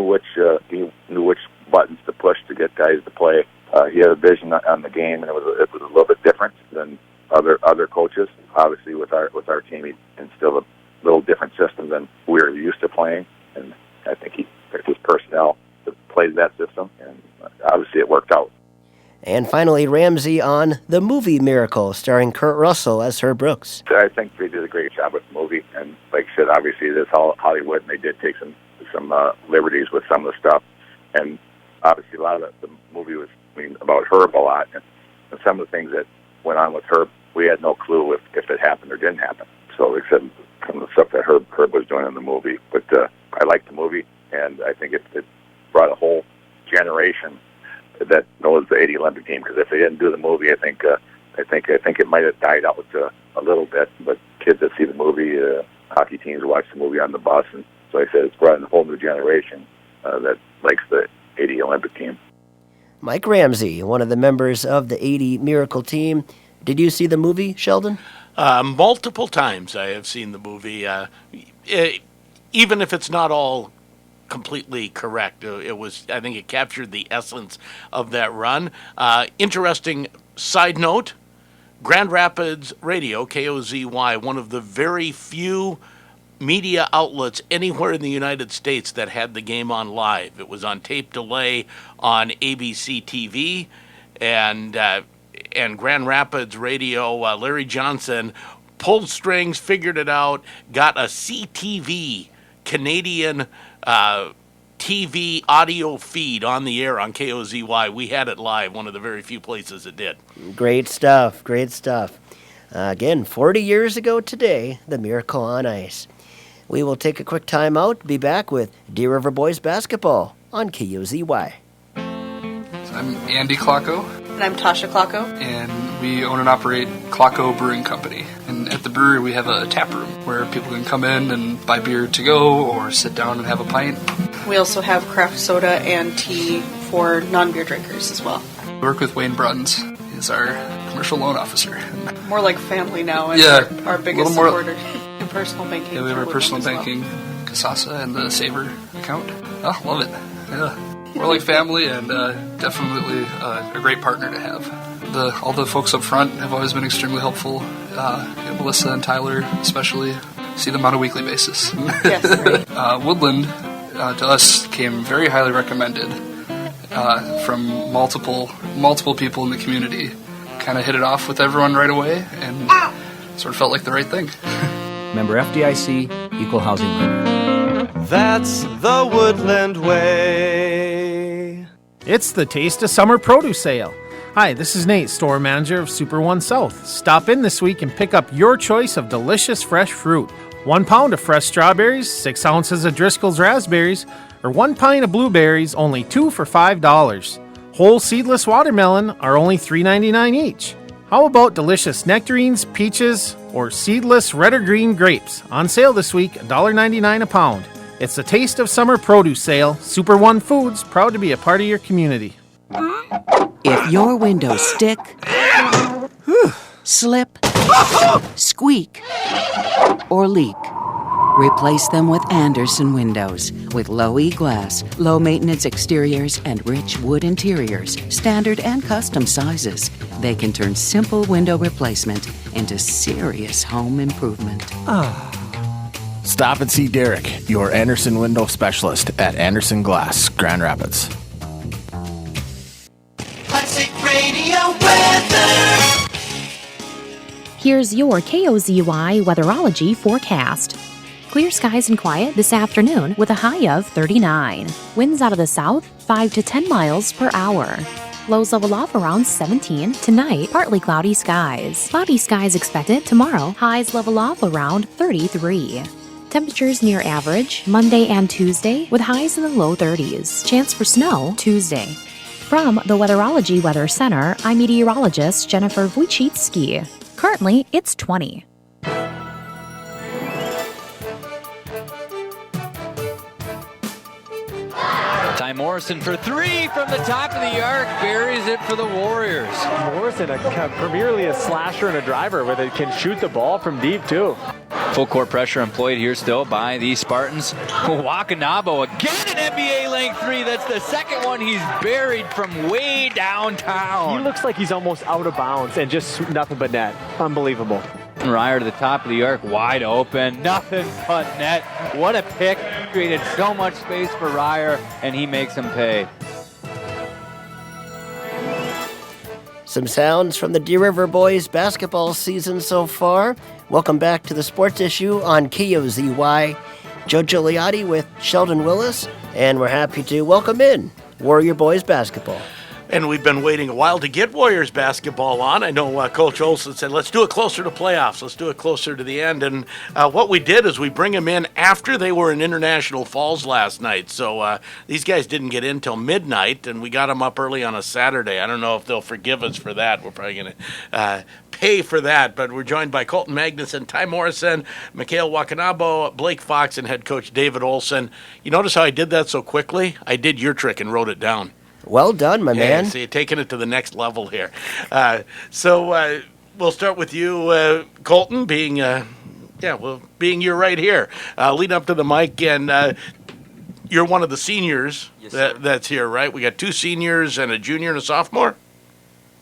which buttons to push to get guys to play. He had a vision on the game, and it was a little bit different than other coaches. Obviously, with our team, he instilled a little different system than we were used to playing, and I think he picked his personnel to play that system, and obviously it worked out. And finally, Ramsey on the movie Miracle, starring Kurt Russell as Herb Brooks. I think they did a great job with the movie, and like I said, obviously it is Hollywood, and they did take some liberties with some of the stuff, and obviously a lot of the movie was about Herb a lot, and some of the things that went on with Herb, we had no clue if it happened or didn't happen. So except some of the stuff that Herb was doing in the movie, but I liked the movie, and I think it brought a whole generation that knows the '80 Olympic team. Because if they didn't do the movie, I think it might have died out a little bit. But kids that see the movie, hockey teams watch the movie on the bus, and so I said it's brought in a whole new generation that likes the '80 Olympic team. Mike Ramsey, one of the members of the '80 Miracle team. Did you see the movie, Sheldon? Multiple times I have seen the movie. Even if it's not all completely correct, I think it captured the essence of that run. Interesting side note, Grand Rapids Radio, KOZY, one of the very few media outlets anywhere in the United States that had the game on live. It was on tape delay on ABC TV, and Grand Rapids Radio, Larry Johnson pulled strings, figured it out, got a CTV, Canadian TV audio feed on the air on KOZY. We had it live, one of the very few places it did. Great stuff, great stuff. Again, 40 years ago today, the Miracle on Ice. We will take a quick time out, be back with Deer River Boys basketball on KOZY. I'm Andy Klocko. And I'm Tasha Klocko. And we own and operate Klocko Brewing Company. And at the brewery, we have a tap room where people can come in and buy beer to go or sit down and have a pint. We also have craft soda and tea for non-beer drinkers as well. We work with Wayne Bruns. He's our commercial loan officer. More like family now, and our biggest supporter in personal banking. Yeah, we have our personal banking, Kasasa, and the Saver account. Oh, love it. Yeah. We're like family, and definitely a great partner to have. All the folks up front have always been extremely helpful. Melissa and Tyler especially, see them on a weekly basis. Yes, right. Woodland, to us, came very highly recommended from multiple people in the community. Kind of hit it off with everyone right away, and sort of felt like the right thing. Member FDIC, Equal Housing Lender. That's the Woodland way. It's the Taste of Summer Produce Sale. Hi, this is Nate, store manager of Super One South. Stop in this week and pick up your choice of delicious fresh fruit. 1 pound of fresh strawberries, 6 ounces of Driscoll's raspberries, or 1 pint of blueberries, only 2 for $5. Whole seedless watermelon are only $3.99 each. How about delicious nectarines, peaches, or seedless red or green grapes? On sale this week, $1.99 a pound. It's the Taste of Summer Produce Sale. Super One Foods, proud to be a part of your community. If your windows stick, slip, squeak, or leak, replace them with Andersen windows. With low E-glass, low maintenance exteriors, and rich wood interiors, standard and custom sizes, they can turn simple window replacement into serious home improvement. Stop and see Derek, your Andersen window specialist at Andersen Glass, Grand Rapids. Classic Radio weather. Here's your KOZY Weatherology forecast. Clear skies and quiet this afternoon with a high of 39. Winds out of the south, 5 to 10 miles per hour. Lows level off around 17. Tonight, partly cloudy skies. Cloudy skies expected tomorrow. Highs level off around 33. Temperatures near average Monday and Tuesday with highs in the low 30s. Chance for snow Tuesday. From the Weatherology Weather Center, I'm meteorologist Jennifer Wojcicki. Currently, it's 20. Ty Morrison for three from the top of the arc, buries it for the Warriors. Morrison, primarily a slasher and a driver, but it can shoot the ball from deep too. Full court pressure employed here still by the Spartans. Wakanabo again an NBA length three. That's the second one he's buried from way downtown. He looks like he's almost out of bounds and just nothing but net. Unbelievable. Ryer to the top of the arc, wide open, nothing but net. What a pick. Created so much space for Ryer, and he makes him pay. Some sounds from the Deer River boys basketball season so far. Welcome back to the Sports Issue on KOZY. Joe Gigliotti with Sheldon Willis, and we're happy to welcome in Warrior boys basketball. And we've been waiting a while to get Warriors basketball on. I know Coach Olson said, let's do it closer to playoffs. Let's do it closer to the end. And what we did is we bring them in after they were in International Falls last night. So these guys didn't get in till midnight, and we got them up early on a Saturday. I don't know if they'll forgive us for that. We're probably going to pay for that. But we're joined by Colton Magnuson, Ty Morrison, Mikhail Wakanabo, Blake Fox, and head coach David Olson. You notice how I did that so quickly? I did your trick and wrote it down. Well done, my man. So you're taking it to the next level here. So we'll start with you, Colton, being you're right here. Lead up to the mic, and you're one of the seniors that's here, right? We got two seniors and a junior and a sophomore.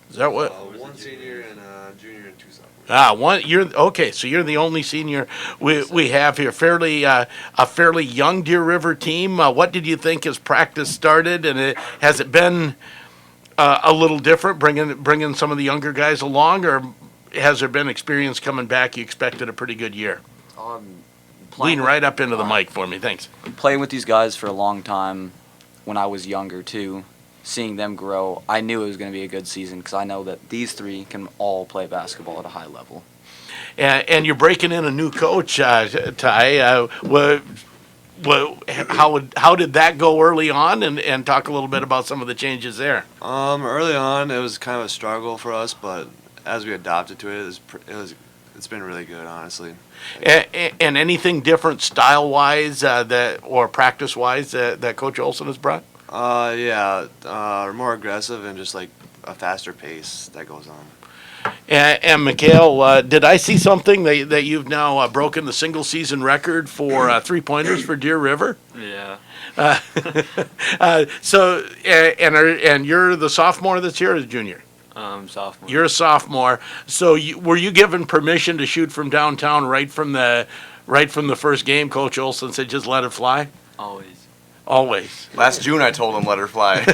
Is that what? One senior and a junior and two sophomores. One. You're okay. So you're the only senior we have here. A fairly young Deer River team. What did you think as practice started, and has it been a little different, bringing some of the younger guys along, or has there been experience coming back? You expected a pretty good year. Lean right up into the mic for me. Thanks. Playing with these guys for a long time, when I was younger too. Seeing them grow, I knew it was going to be a good season because I know that these three can all play basketball at a high level. And you're breaking in a new coach, Ty. How did that go early on? And talk a little bit about some of the changes there. Early on, it was kind of a struggle for us, but as we adapted to it, it's been really good, honestly. And anything different style-wise or practice-wise that Coach Olson has brought? More aggressive and just like a faster pace that goes on. And Mikhail, did I see something that you've now broken the single season record for 3-pointers for Deer River? Yeah. And you're the sophomore that's here, or the junior? Sophomore. You're a sophomore. So were you given permission to shoot from downtown right from the first game? Coach Olson said, just let it fly. Always. Last June, I told him let her fly.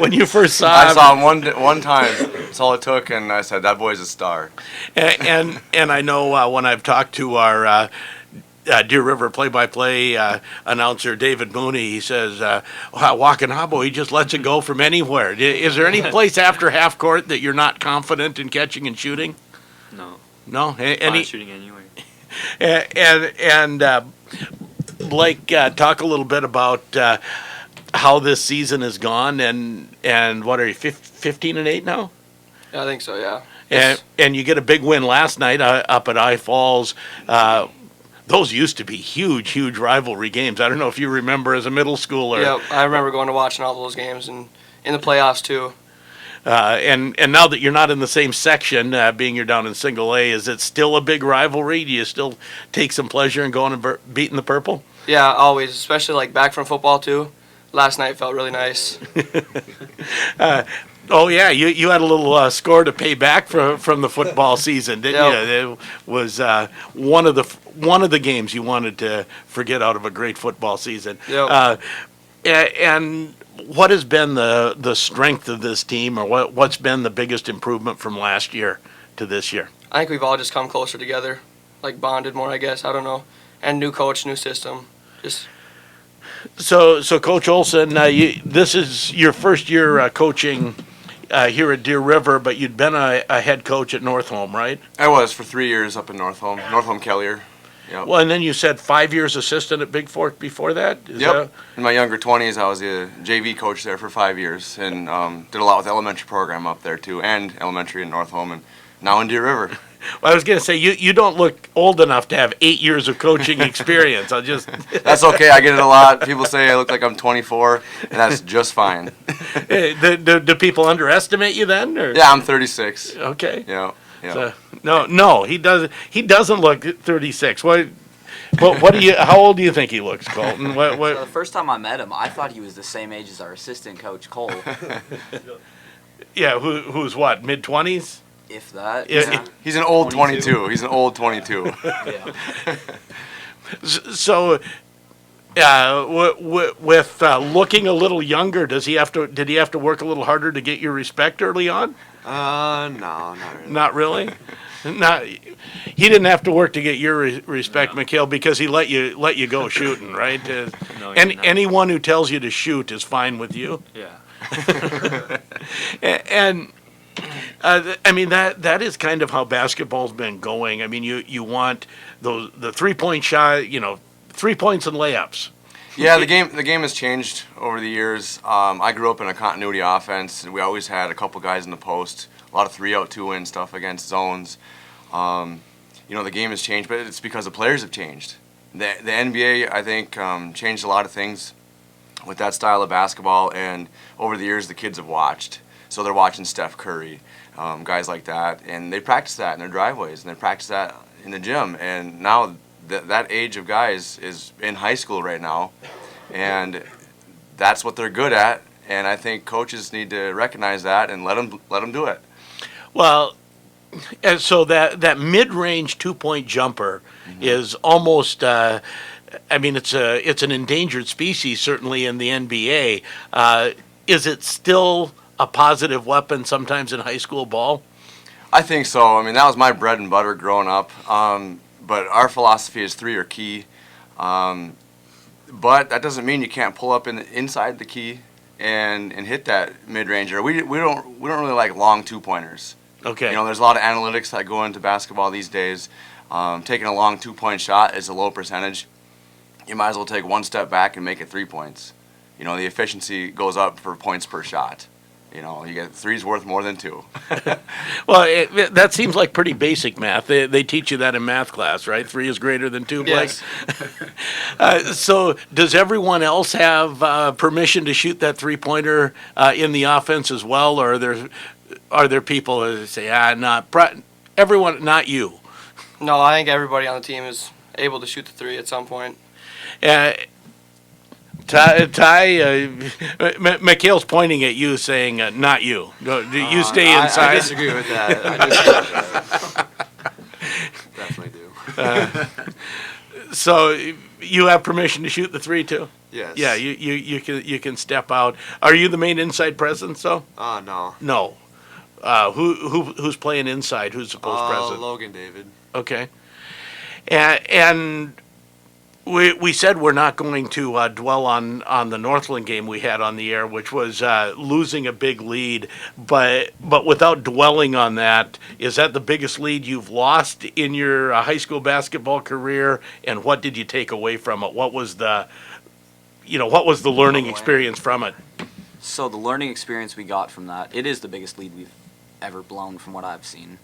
When you first saw him, I saw him one time. That's all it took, and I said that boy's a star. And I know when I've talked to our Deer River play-by-play announcer David Mooney, he says, Wakanabo, he just lets it go from anywhere. Is there any place after half court that you're not confident in catching and shooting? No. Fine shooting anyway. And Blake, talk a little bit about how this season has gone, and what are you, 15-8 now? Yeah, I think so. Yeah. And you get a big win last night up at I Falls. Those used to be huge rivalry games. I don't know if you remember as a middle schooler. Yeah, I remember going to watching all those games and in the playoffs too. And now that you're not in the same section, being you're down in Single A, is it still a big rivalry? Do you still take some pleasure in going and beating the purple? Yeah, always, especially like back from football too. Last night felt really nice. Oh yeah, you had a little score to pay back from the football season, didn't you? It was one of the games you wanted to forget out of a great football season. Yep. And what has been the strength of this team, or what's been the biggest improvement from last year to this year? I think we've all just come closer together, like bonded more, I guess. I don't know. And new coach, new system. Just So Coach Olson, this is your first year coaching here at Deer River, but you'd been a head coach at Northholm, right? I was for 3 years up in Northholm Kellier. Yep. Well, and then you said 5 years assistant at Big Fork before that? Yep. In my younger 20s, I was a JV coach there for 5 years and did a lot with the elementary program up there too, and elementary in Northholm, and now in Deer River. Well, I was going to say, you don't look old enough to have 8 years of coaching experience. I'll just... That's okay. I get it a lot. People say I look like I'm 24, and that's just fine. Do people underestimate you then? Or? Yeah, I'm 36. Okay. Yeah. So, no, he doesn't. He doesn't look 36. What do you? How old do you think he looks, Colton? So the first time I met him, I thought he was the same age as our assistant coach, Cole. Yeah, who's what, mid-20s? If that. Yeah. He's an old 22. He's an old 22. Yeah. So, with looking a little younger, did he have to work a little harder to get your respect early on? No, not really. Not really. He didn't have to work to get your respect, Mikhail, because he let you go shooting, right? Anyone who tells you to shoot is fine with you. Yeah. And I mean that is kind of how basketball's been going. I mean, you want the 3-point shot, 3 points and layups. Yeah, the game has changed over the years. I grew up in a continuity offense, and we always had a couple guys in the post, a lot of 3-out, 2-in stuff against zones. The game has changed, but it's because the players have changed. The NBA, I think, changed a lot of things with that style of basketball, and over the years the kids have watched. So they're watching Steph Curry, guys like that, and they practice that in their driveways, and they practice that in the gym, and now that age of guys is in high school right now, and that's what they're good at, and I think coaches need to recognize that and let them do it. Well, and so that mid-range 2-point jumper is almost it's an endangered species certainly in the NBA. Is it still a positive weapon sometimes in high school ball? I think so. I mean, that was my bread and butter growing up. But our philosophy is 3 are key. But that doesn't mean you can't pull up inside the key and hit that mid-ranger. We don't really like long 2-pointers. Okay. There's a lot of analytics that go into basketball these days. Taking a long 2-point shot is a low percentage. You might as well take 1 step back and make it 3 points. The efficiency goes up for points per shot. You get 3's worth more than 2. Well, that seems like pretty basic math. They teach you that in math class, right? 3 is greater than 2, Blake? Yes. So does everyone else have permission to shoot that 3-pointer in the offense as well, or are there people that say, everyone, not you? No, I think everybody on the team is able to shoot the 3 at some point. Ty, Mikhail's pointing at you, saying, "Not you. You stay inside." I disagree with that. Definitely do. So you have permission to shoot the 3 too? Yes. Yeah, you can step out. Are you the main inside presence though? No. No. Who's playing inside? Who's the post present? Logan David. Okay. And we said we're not going to dwell on the Northland game we had on the air, which was losing a big lead. But without dwelling on that, is that the biggest lead you've lost in your high school basketball career? And what did you take away from it? What was the learning experience from it? So the learning experience we got from that, it is the biggest lead we've ever blown from what I've seen.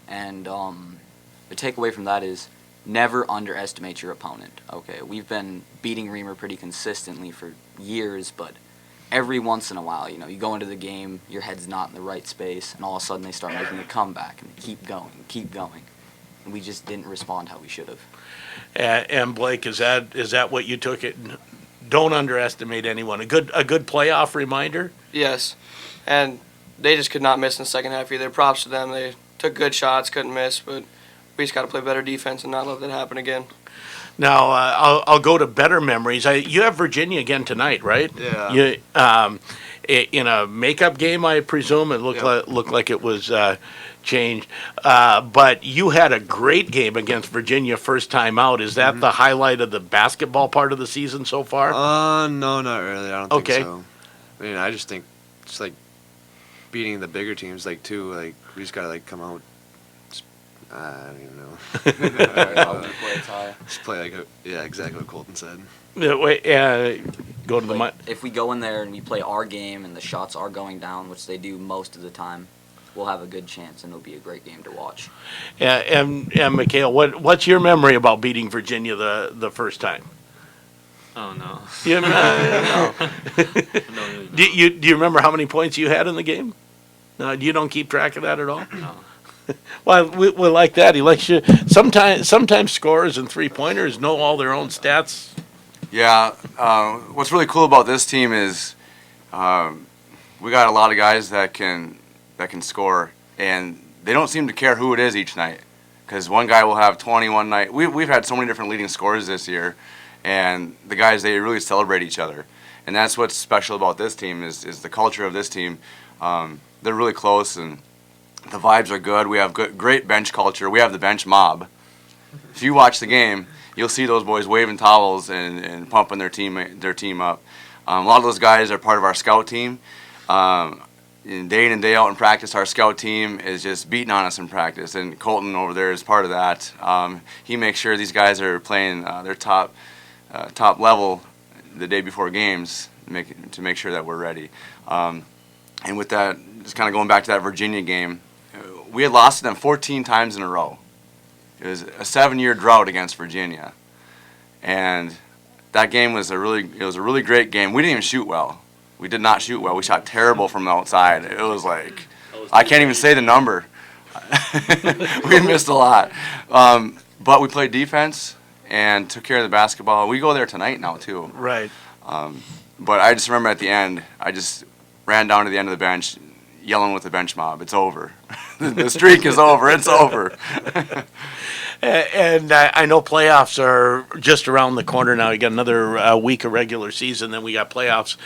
And the takeaway from that is never underestimate your opponent. Okay, we've been beating Reamer pretty consistently for years, but every once in a while, you go into the game, your head's not in the right space, and all of a sudden they start making a comeback and keep going. And we just didn't respond how we should have. And Blake, is that what you took it? Don't underestimate anyone. A good playoff reminder? Yes, and they just could not miss in the second half either. Props to them. They took good shots, couldn't miss, but we just got to play better defense and not let that happen again. Now, I'll go to better memories. You have Virginia again tonight, right? Yeah. in a makeup game, I presume. It looked like it was changed. But you had a great game against Virginia first time out. Is that the highlight of the basketball part of the season so far? No, not really. I don't think so. I mean, I just think just like beating the bigger teams, like too, like we just gotta like come out. I don't even know. Just play like exactly what Colton said. Go to the mic. If we go in there and we play our game and the shots are going down, which they do most of the time, we'll have a good chance and it'll be a great game to watch. And Mikhail, what's your memory about beating Virginia the first time? Oh no. Do you remember how many points you had in the game? No, you don't keep track of that at all? No. Well, we like that. He likes you. Sometimes scorers and 3-pointers know all their own stats. Yeah. What's really cool about this team is we got a lot of guys that can score, and they don't seem to care who it is each night. Because one guy will have 20 one night. We've had so many different leading scorers this year, and the guys, they really celebrate each other. And that's what's special about this team is the culture of this team. They're really close, and the vibes are good. We have great bench culture. We have the bench mob. If you watch the game, you'll see those boys waving towels and pumping their team up. A lot of those guys are part of our scout team. Day in and day out in practice, our scout team is just beating on us in practice, and Colton over there is part of that. He makes sure these guys are playing their top level the day before games to make sure that we're ready. And with that, just kind of going back to that Virginia game, we had lost to them 14 times in a row. It was a 7-year drought against Virginia, and that game was a really great game. We didn't even shoot well. We did not shoot well. We shot terrible from the outside. It was like I can't even say the number. We missed a lot, but we played defense and took care of the basketball. We go there tonight now too. Right. But I just remember at the end, I just ran down to the end of the bench, yelling with the bench mob, "It's over. The streak is over. It's over." And I know playoffs are just around the corner now. You got another week of regular season, then we got playoffs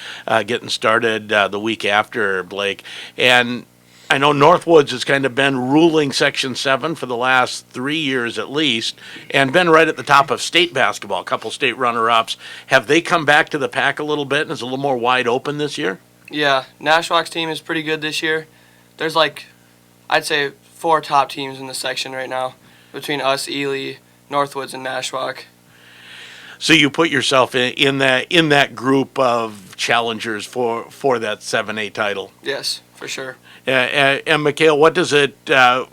getting started the week after, Blake. And I know Northwoods has kind of been ruling Section 7 for the last 3 years at least, and been right at the top of state basketball, a couple state runner-ups. Have they come back to the pack a little bit and is a little more wide open this year? Yeah, Nashwauk's team is pretty good this year. There's I'd say 4 top teams in the section right now, between us, Ely, Northwoods, and Nashwauk. So you put yourself in that group of challengers for that 7A title. Yes, for sure. And Mikhail, what does it? I'm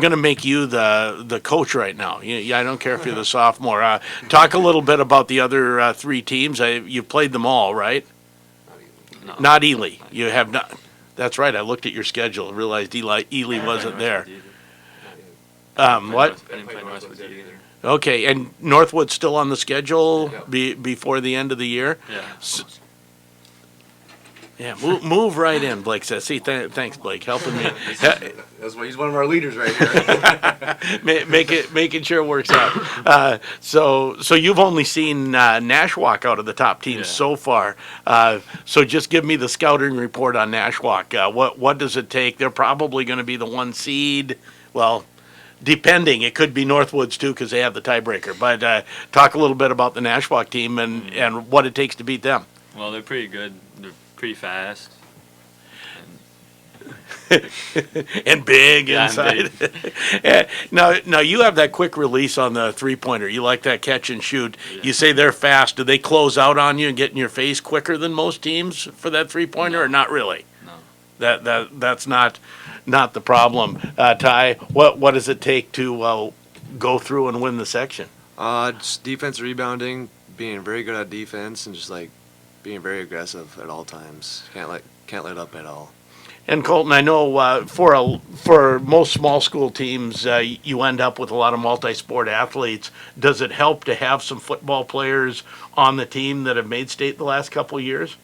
going to make you the coach right now. I don't care if you're the sophomore. Talk a little bit about the other 3 teams. You've played them all, right? No. Not Ely. You have not. That's right. I looked at your schedule and realized Ely wasn't there. What? I didn't play Northwoods either. Okay, and Northwood's still on the schedule before the end of the year? Yeah. Move right in, Blake says. See, thanks, Blake, helping me. That's why he's one of our leaders right here. Making sure it works out. So you've only seen Nashwauk out of the top teams so far. So just give me the scouting report on Nashwauk. What does it take? They're probably going to be the 1 seed. Well, depending, it could be Northwoods too because they have the tiebreaker. But talk a little bit about the Nashwauk team and what it takes to beat them. Well, they're pretty good. They're pretty fast. And big inside. Big. Now you have that quick release on the 3-pointer. You like that catch and shoot. Yeah. You say they're fast. Do they close out on you and get in your face quicker than most teams for that 3-pointer, or not really? No. That's not the problem. Ty, what does it take to go through and win the section? Just defense, rebounding, being very good at defense, and just being very aggressive at all times. Can't let up at all. And Colton, I know for most small school teams, you end up with a lot of multi-sport athletes. Does it help to have some football players on the team that have made state the last couple of years?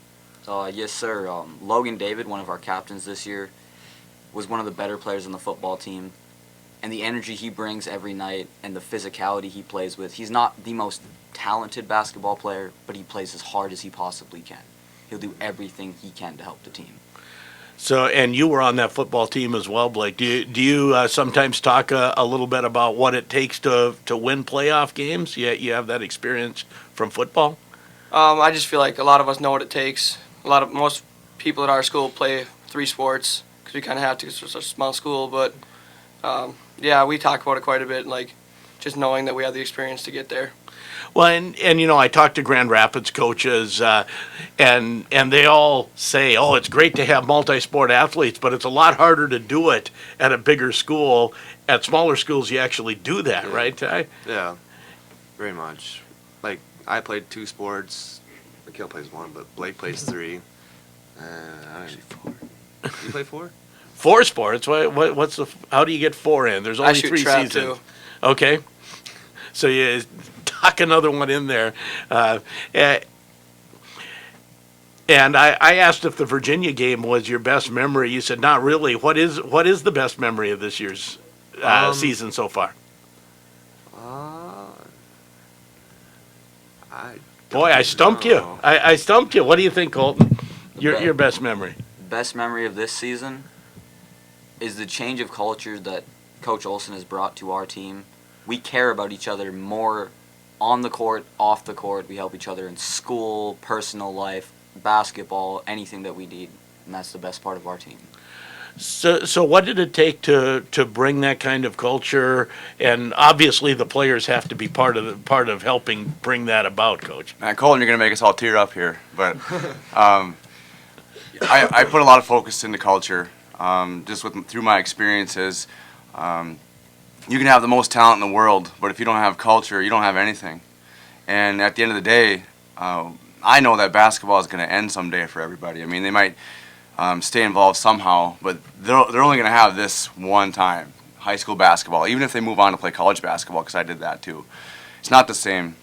Yes, sir. Logan David, one of our captains this year, was one of the better players on the football team. And the energy he brings every night and the physicality he plays with. He's not the most talented basketball player, but he plays as hard as he possibly can. he'll do everything he can to help the team. So, and you were on that football team as well, Blake. Do you sometimes talk a little bit about what it takes to win playoff games? You have that experience from football? I just feel like a lot of us know what it takes. Most people at our school play 3 sports because we kind of have to because it's such a small school. But yeah, we talk about it quite a bit, like just knowing that we have the experience to get there. Well, and you know, I talked to Grand Rapids coaches, and they all say, oh, it's great to have multi-sport athletes, but it's a lot harder to do it at a bigger school. At smaller schools, you actually do that, right, Ty? Yeah, very much. Like, I played 2 sports. Mikhail plays 1, but Blake plays 3. Actually 4. You play 4? 4 sports? What's the? How do you get 4 in? There's only 3 seasons. Too. Okay, so you tuck another one in there. And I asked if the Virginia game was your best memory. You said not really. What is the best memory of this year's season so far? I stumped you. I stumped you. What do you think, Colton? Your best memory? Best memory of this season is the change of culture that Coach Olson has brought to our team. We care about each other more on the court, off the court. We help each other in school, personal life, basketball, anything that we need, and that's the best part of our team. So what did it take to bring that kind of culture? And obviously the players have to be part of helping bring that about, Coach. Colton, you're going to make us all tear up here, but I put a lot of focus into culture. Just through my experiences, you can have the most talent in the world, but if you don't have culture, you don't have anything. And at the end of the day, I know that basketball is going to end someday for everybody. I mean, they might stay involved somehow, but they're only going to have this one time, high school basketball, even if they move on to play college basketball, because I did that too. It's not the same.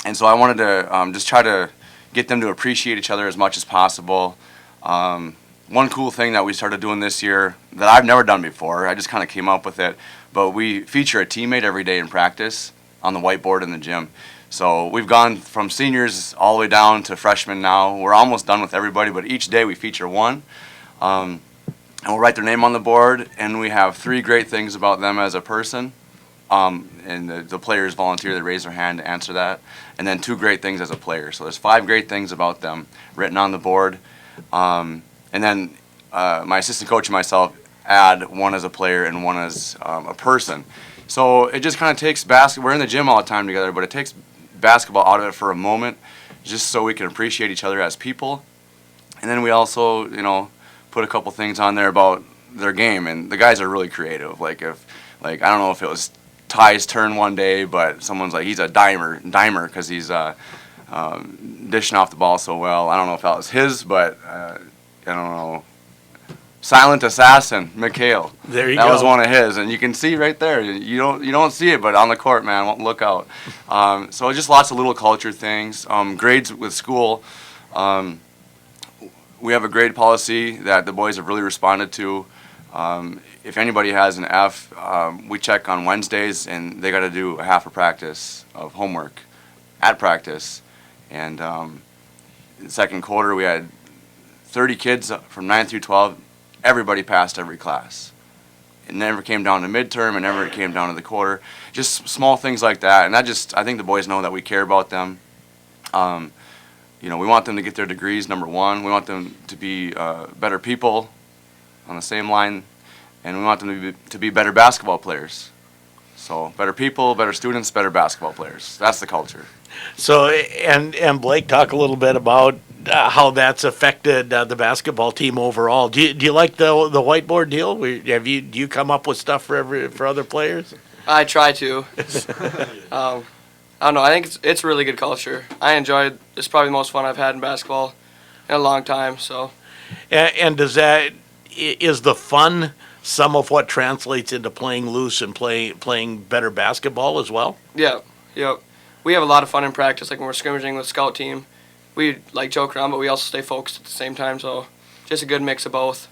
And so I wanted to just try to get them to appreciate each other as much as possible. One cool thing that we started doing this year that I've never done before, I just kind of came up with it, but we feature a teammate every day in practice on the whiteboard in the gym. So we've gone from seniors all the way down to freshmen now. We're almost done with everybody, but each day we feature one. And we'll write their name on the board, and we have 3 great things about them as a person. And the players volunteer, they raise their hand to answer that. And then 2 great things as a player. So there's 5 great things about them written on the board. And then my assistant coach and myself add 1 as a player and 1 as a person. So it just kind of takes basketball. We're in the gym all the time together, but it takes basketball out of it for a moment, just so we can appreciate each other as people. And then we also, put a couple things on there about their game, and the guys are really creative. I don't know if it was Ty's turn one day, but someone's like, he's a dimer because he's dishing off the ball so well. I don't know if that was his, but I don't know. Silent Assassin, Mikhail. There you go. That was one of his, and you can see right there. You don't see it, but on the court, man, look out. So just lots of little culture things. Grades with school. We have a grade policy that the boys have really responded to. If anybody has an F, we check on Wednesdays, and they got to do a half a practice of homework at practice. And in the second quarter, we had 30 kids from 9 through 12. Everybody passed every class. It never came down to midterm, and never came down to the quarter. Just small things like that, and I think the boys know that we care about them. We want them to get their degrees, number 1. We want them to be better people on the same line, and we want them to be better basketball players. So better people, better students, better basketball players. That's the culture. So, and Blake, talk a little bit about how that's affected the basketball team overall. Do you like the whiteboard deal? Do you come up with stuff for other players? I try to. I don't know. I think it's really good culture. I enjoyed. It's probably the most fun I've had in basketball in a long time. So. And is the fun some of what translates into playing loose and playing better basketball as well? Yeah. Yep. We have a lot of fun in practice, like when we're scrimmaging with scout team. We joke around, but we also stay focused at the same time, so just a good mix of both.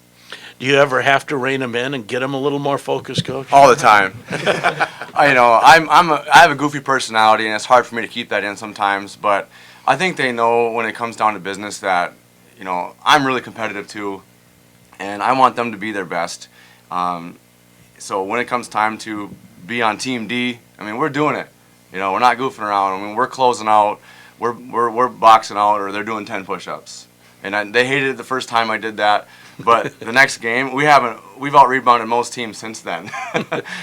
Do you ever have to rein them in and get them a little more focused, Coach? All the time. I have a goofy personality, and it's hard for me to keep that in sometimes, but I think they know when it comes down to business that I'm really competitive too, and I want them to be their best. So when it comes time to be on Team D, I mean, we're doing it. We're not goofing around. I mean, we're closing out, we're boxing out, or they're doing 10 push-ups. And they hated it the first time I did that, but the next game we've out-rebounded most teams since then.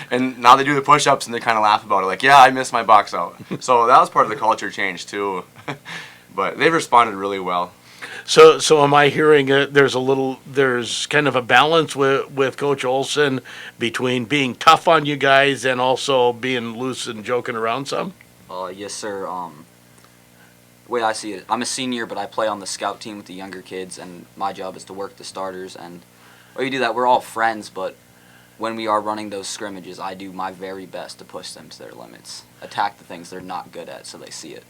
And now they do the push-ups and they kind of laugh about it, like, yeah, I missed my box out. So that was part of the culture change too. But they've responded really well. So am I hearing there's kind of a balance with Coach Olson between being tough on you guys and also being loose and joking around some? Yes, sir. The way I see it, I'm a senior, but I play on the scout team with the younger kids, and my job is to work the starters. And when we do that, we're all friends, but when we are running those scrimmages, I do my very best to push them to their limits, attack the things they're not good at so they see it.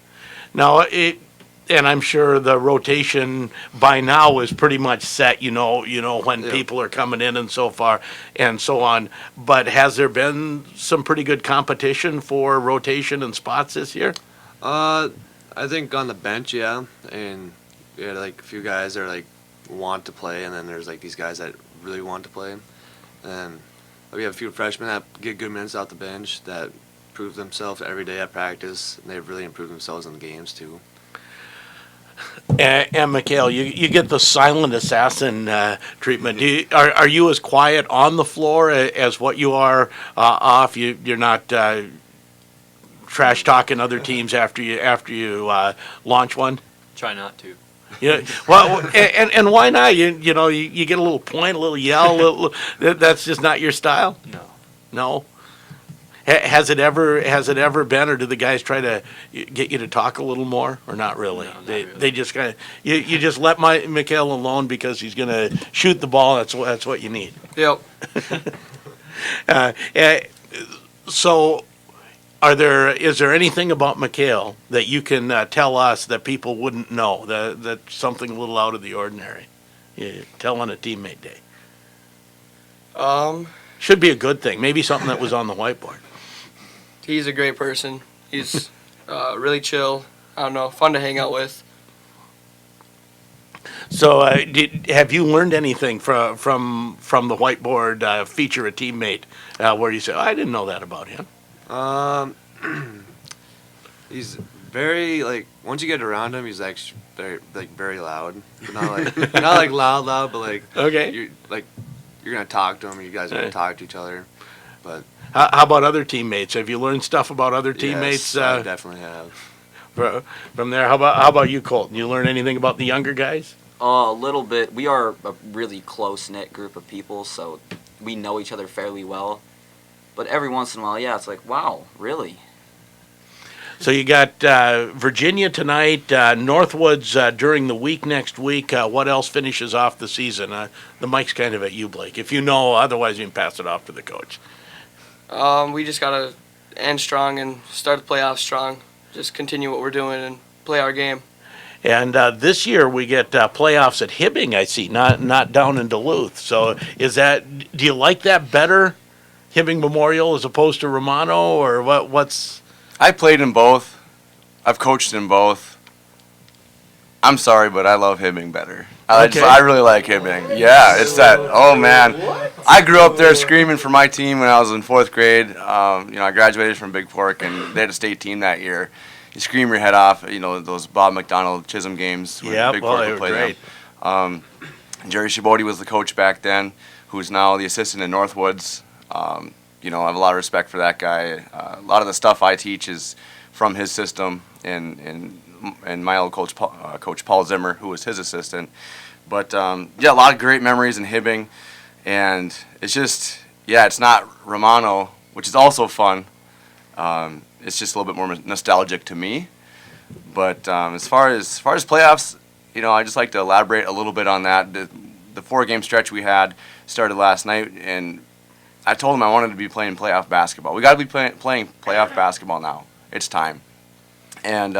Now, and I'm sure the rotation by now is pretty much set, when people are coming in and so far and so on. But has there been some pretty good competition for rotation and spots this year? I think on the bench, yeah. And we had like a few guys that are like want to play, and then there's like these guys that really want to play. And we have a few freshmen that get good minutes out the bench that prove themselves every day at practice, and they've really improved themselves in the games too. And Mikhail, you get the silent assassin treatment. Are you as quiet on the floor as what you are off? You're not trash talking other teams after you launch one? Try not to. Yeah. Well, and why not? You get a little point, a little yell. That's just not your style. No. Has it ever been, or do the guys try to get you to talk a little more, or not really? No, not really. really. They just kind of you just let Mikhail alone because he's going to shoot the ball. That's what you need. Yep. So, is there anything about Mikhail that you can tell us that people wouldn't know? That's something a little out of the ordinary. You tell on a teammate day. Should be a good thing. Maybe something that was on the whiteboard. He's a great person. He's really chill. I don't know, fun to hang out with. So, have you learned anything from the whiteboard feature a teammate where you say, I didn't know that about him? He's very once you get around him, he's actually very loud. But not like loud, but okay. You're gonna talk to him. You guys are gonna talk to each other. But how about other teammates? Have you learned stuff about other teammates? Yes, I definitely have. From there, how about you, Colton? You learn anything about the younger guys? A little bit. We are a really close-knit group of people, so we know each other fairly well. But every once in a while, it's like, wow, really? So you got Virginia tonight, Northwoods during the week next week. What else finishes off the season? The mic's kind of at you, Blake. If you know, otherwise you can pass it off to the coach. We just got to end strong and start the playoffs strong. Just continue what we're doing and play our game. And this year we get playoffs at Hibbing, I see, not down in Duluth. So do you like that better, Hibbing Memorial, as opposed to Romano, or what's... I played in both. I've coached in both. I'm sorry, but I love Hibbing better. I really like Hibbing. Yeah, it's that. Oh man, I grew up there screaming for my team when I was in 4th grade. I graduated from Big Fork, and they had a state team that year. You scream your head off. Those Bob McDonald Chisholm games. Yeah, Big Fork they were great. Jerry Shibodi was the coach back then, who's now the assistant in Northwoods. I have a lot of respect for that guy. A lot of the stuff I teach is from his system and my old coach, Coach Paul Zimmer, who was his assistant. But, a lot of great memories in Hibbing. And it's just, it's not Romano, which is also fun. It's just a little bit more nostalgic to me. But as far as playoffs, I just like to elaborate a little bit on that. The 4-game stretch we had started last night, and I told him I wanted to be playing playoff basketball. We got to be playing playoff basketball now. It's time. And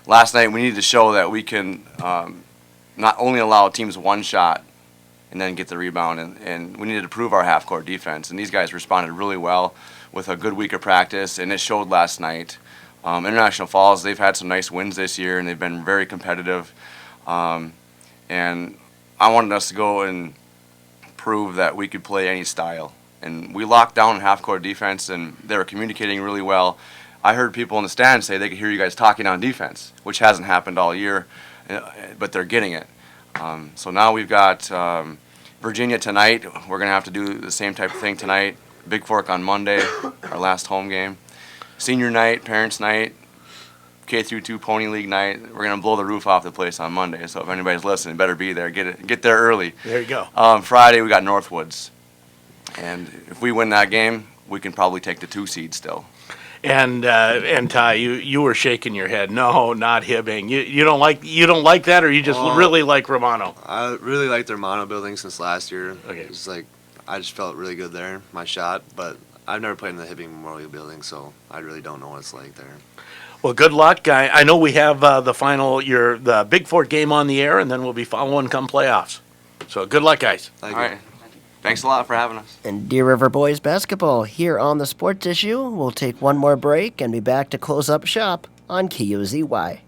last night we needed to show that we can not only allow teams one shot and then get the rebound, and we needed to prove our half-court defense. And these guys responded really well with a good week of practice, and it showed last night. International Falls, they've had some nice wins this year, and they've been very competitive. and I wanted us to go and prove that we could play any style. And we locked down half-court defense, and they were communicating really well. I heard people in the stands say they could hear you guys talking on defense, which hasn't happened all year, but they're getting it. So now we've got Virginia tonight. We're going to have to do the same type of thing tonight. Big Fork on Monday, our last home game. Senior night, parents' night, K-2 Pony League night. We're going to blow the roof off the place on Monday. So if anybody's listening, better be there. Get there early. There you go. Friday, we got Northwoods. And if we win that game, we can probably take the 2 seed still. And Ty, you were shaking your head. No, not Hibbing. You don't like that, or you just really like Romano? I really like their mono building since last year. Okay. It's like I just felt really good there, my shot. But I've never played in the Hibbing Memorial Building, so I really don't know what it's like there. Well, good luck. I know we have the Big Four game on the air, and then we'll be following come playoffs. So good luck, guys. All right. Thanks a lot for having us. And Deer River Boys basketball here on the Sports Issue. We'll take one more break and be back to close up shop on KOZY.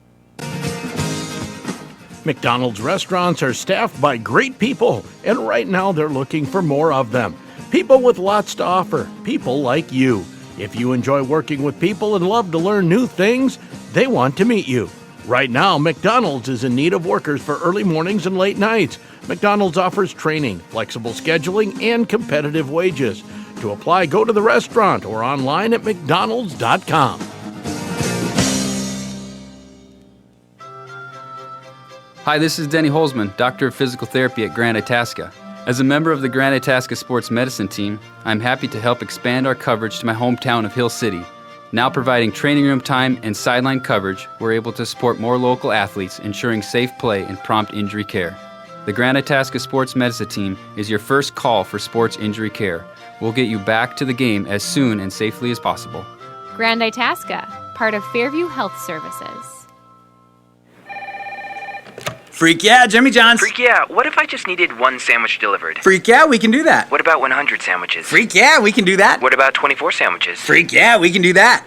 McDonald's restaurants are staffed by great people, and right now they're looking for more of them. People with lots to offer, people like you. If you enjoy working with people and love to learn new things, they want to meet you. Right now, McDonald's is in need of workers for early mornings and late nights. McDonald's offers training, flexible scheduling, and competitive wages. To apply, go to the restaurant or online at mcdonalds.com. Hi, this is Denny Holzman, Doctor of Physical Therapy at Grand Itasca. As a member of the Grand Itasca Sports Medicine team, I'm happy to help expand our coverage to my hometown of Hill City. Now providing training room time and sideline coverage, we're able to support more local athletes, ensuring safe play and prompt injury care. The Grand Itasca Sports Medicine team is your first call for sports injury care. We'll get you back to the game as soon and safely as possible. Grand Itasca, part of Fairview Health Services. Freak yeah, Jimmy John's. Freak yeah, what if I just needed 1 sandwich delivered? Freak yeah, we can do that. What about 100 sandwiches? Freak yeah, we can do that. What about 24 sandwiches? Freak yeah, we can do that.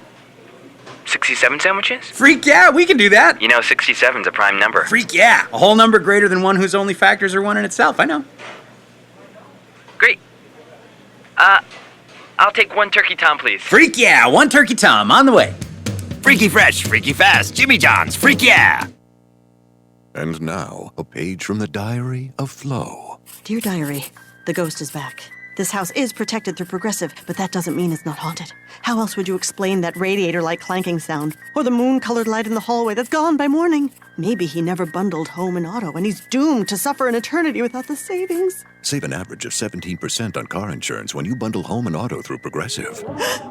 67 sandwiches? Freak yeah, we can do that. You know, 67's a prime number. Freak yeah, a whole number greater than one whose only factors are 1 in itself, I know. Great. I'll take 1 turkey tom, please. Freak yeah, 1 turkey tom, on the way. Freaky fresh, freaky fast, Jimmy John's, freak yeah! And now, a page from the diary of Flo. Dear Diary, the ghost is back. This house is protected through Progressive, but that doesn't mean it's not haunted. How else would you explain that radiator-like clanking sound? Or the moon-colored light in the hallway that's gone by morning? Maybe he never bundled home and auto, and he's doomed to suffer an eternity without the savings. Save an average of 17% on car insurance when you bundle home and auto through Progressive.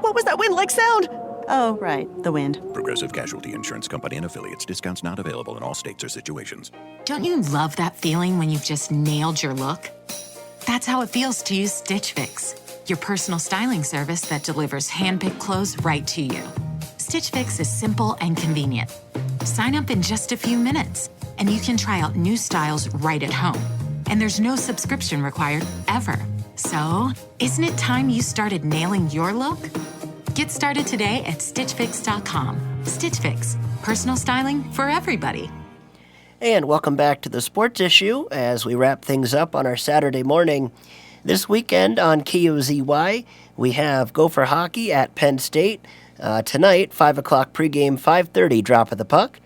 What was that wind-like sound? Oh, right, the wind. Progressive Casualty Insurance Company and affiliates. Discounts not available in all states or situations. Don't you love that feeling when you've just nailed your look? That's how it feels to use Stitch Fix, your personal styling service that delivers hand-picked clothes right to you. Stitch Fix is simple and convenient. Sign up in just a few minutes, and you can try out new styles right at home. And there's no subscription required, ever. So, isn't it time you started nailing your look? Get started today at StitchFix.com. Stitch Fix, personal styling for everybody. And welcome back to the Sports Issue as we wrap things up on our Saturday morning. This weekend on KOZY, we have Gopher Hockey at Penn State. Tonight, 5 o'clock pregame, 5:30 drop of the puck.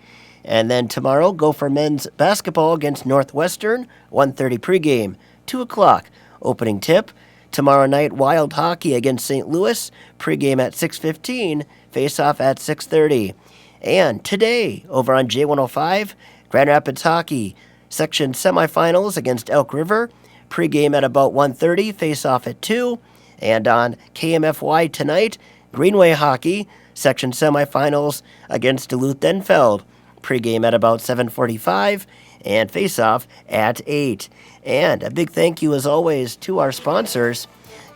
And then tomorrow, Gopher men's basketball against Northwestern, 1:30 pregame, 2 o'clock opening tip. Tomorrow night, Wild Hockey against St. Louis, pregame at 6:15, face-off at 6:30. And today, over on J105, Grand Rapids Hockey, section semifinals against Elk River, pregame at about 1:30, face-off at 2. And on KMFY tonight, Greenway Hockey, section semifinals against Duluth-Denfeld, pregame at about 7:45, and face-off at 8. And a big thank you, as always, to our sponsors,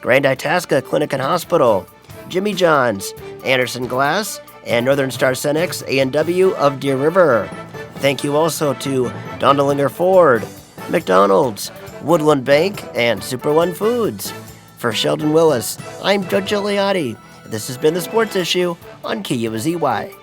Grand Itasca Clinic and Hospital, Jimmy John's, Anderson Glass, and Northern Star Cenex A&W of Deer River. Thank you also to Dondelinger Ford, McDonald's, Woodland Bank, and Super One Foods. For Sheldon Willis, I'm Judge Gigliotti. This has been the Sports Issue on KOZY.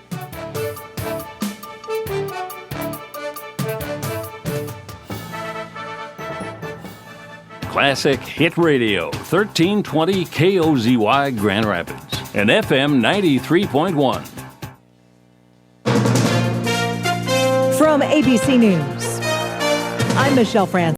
Classic Hit Radio, 1320 KOZY Grand Rapids, and FM 93.1. From ABC News, I'm Michelle Francis.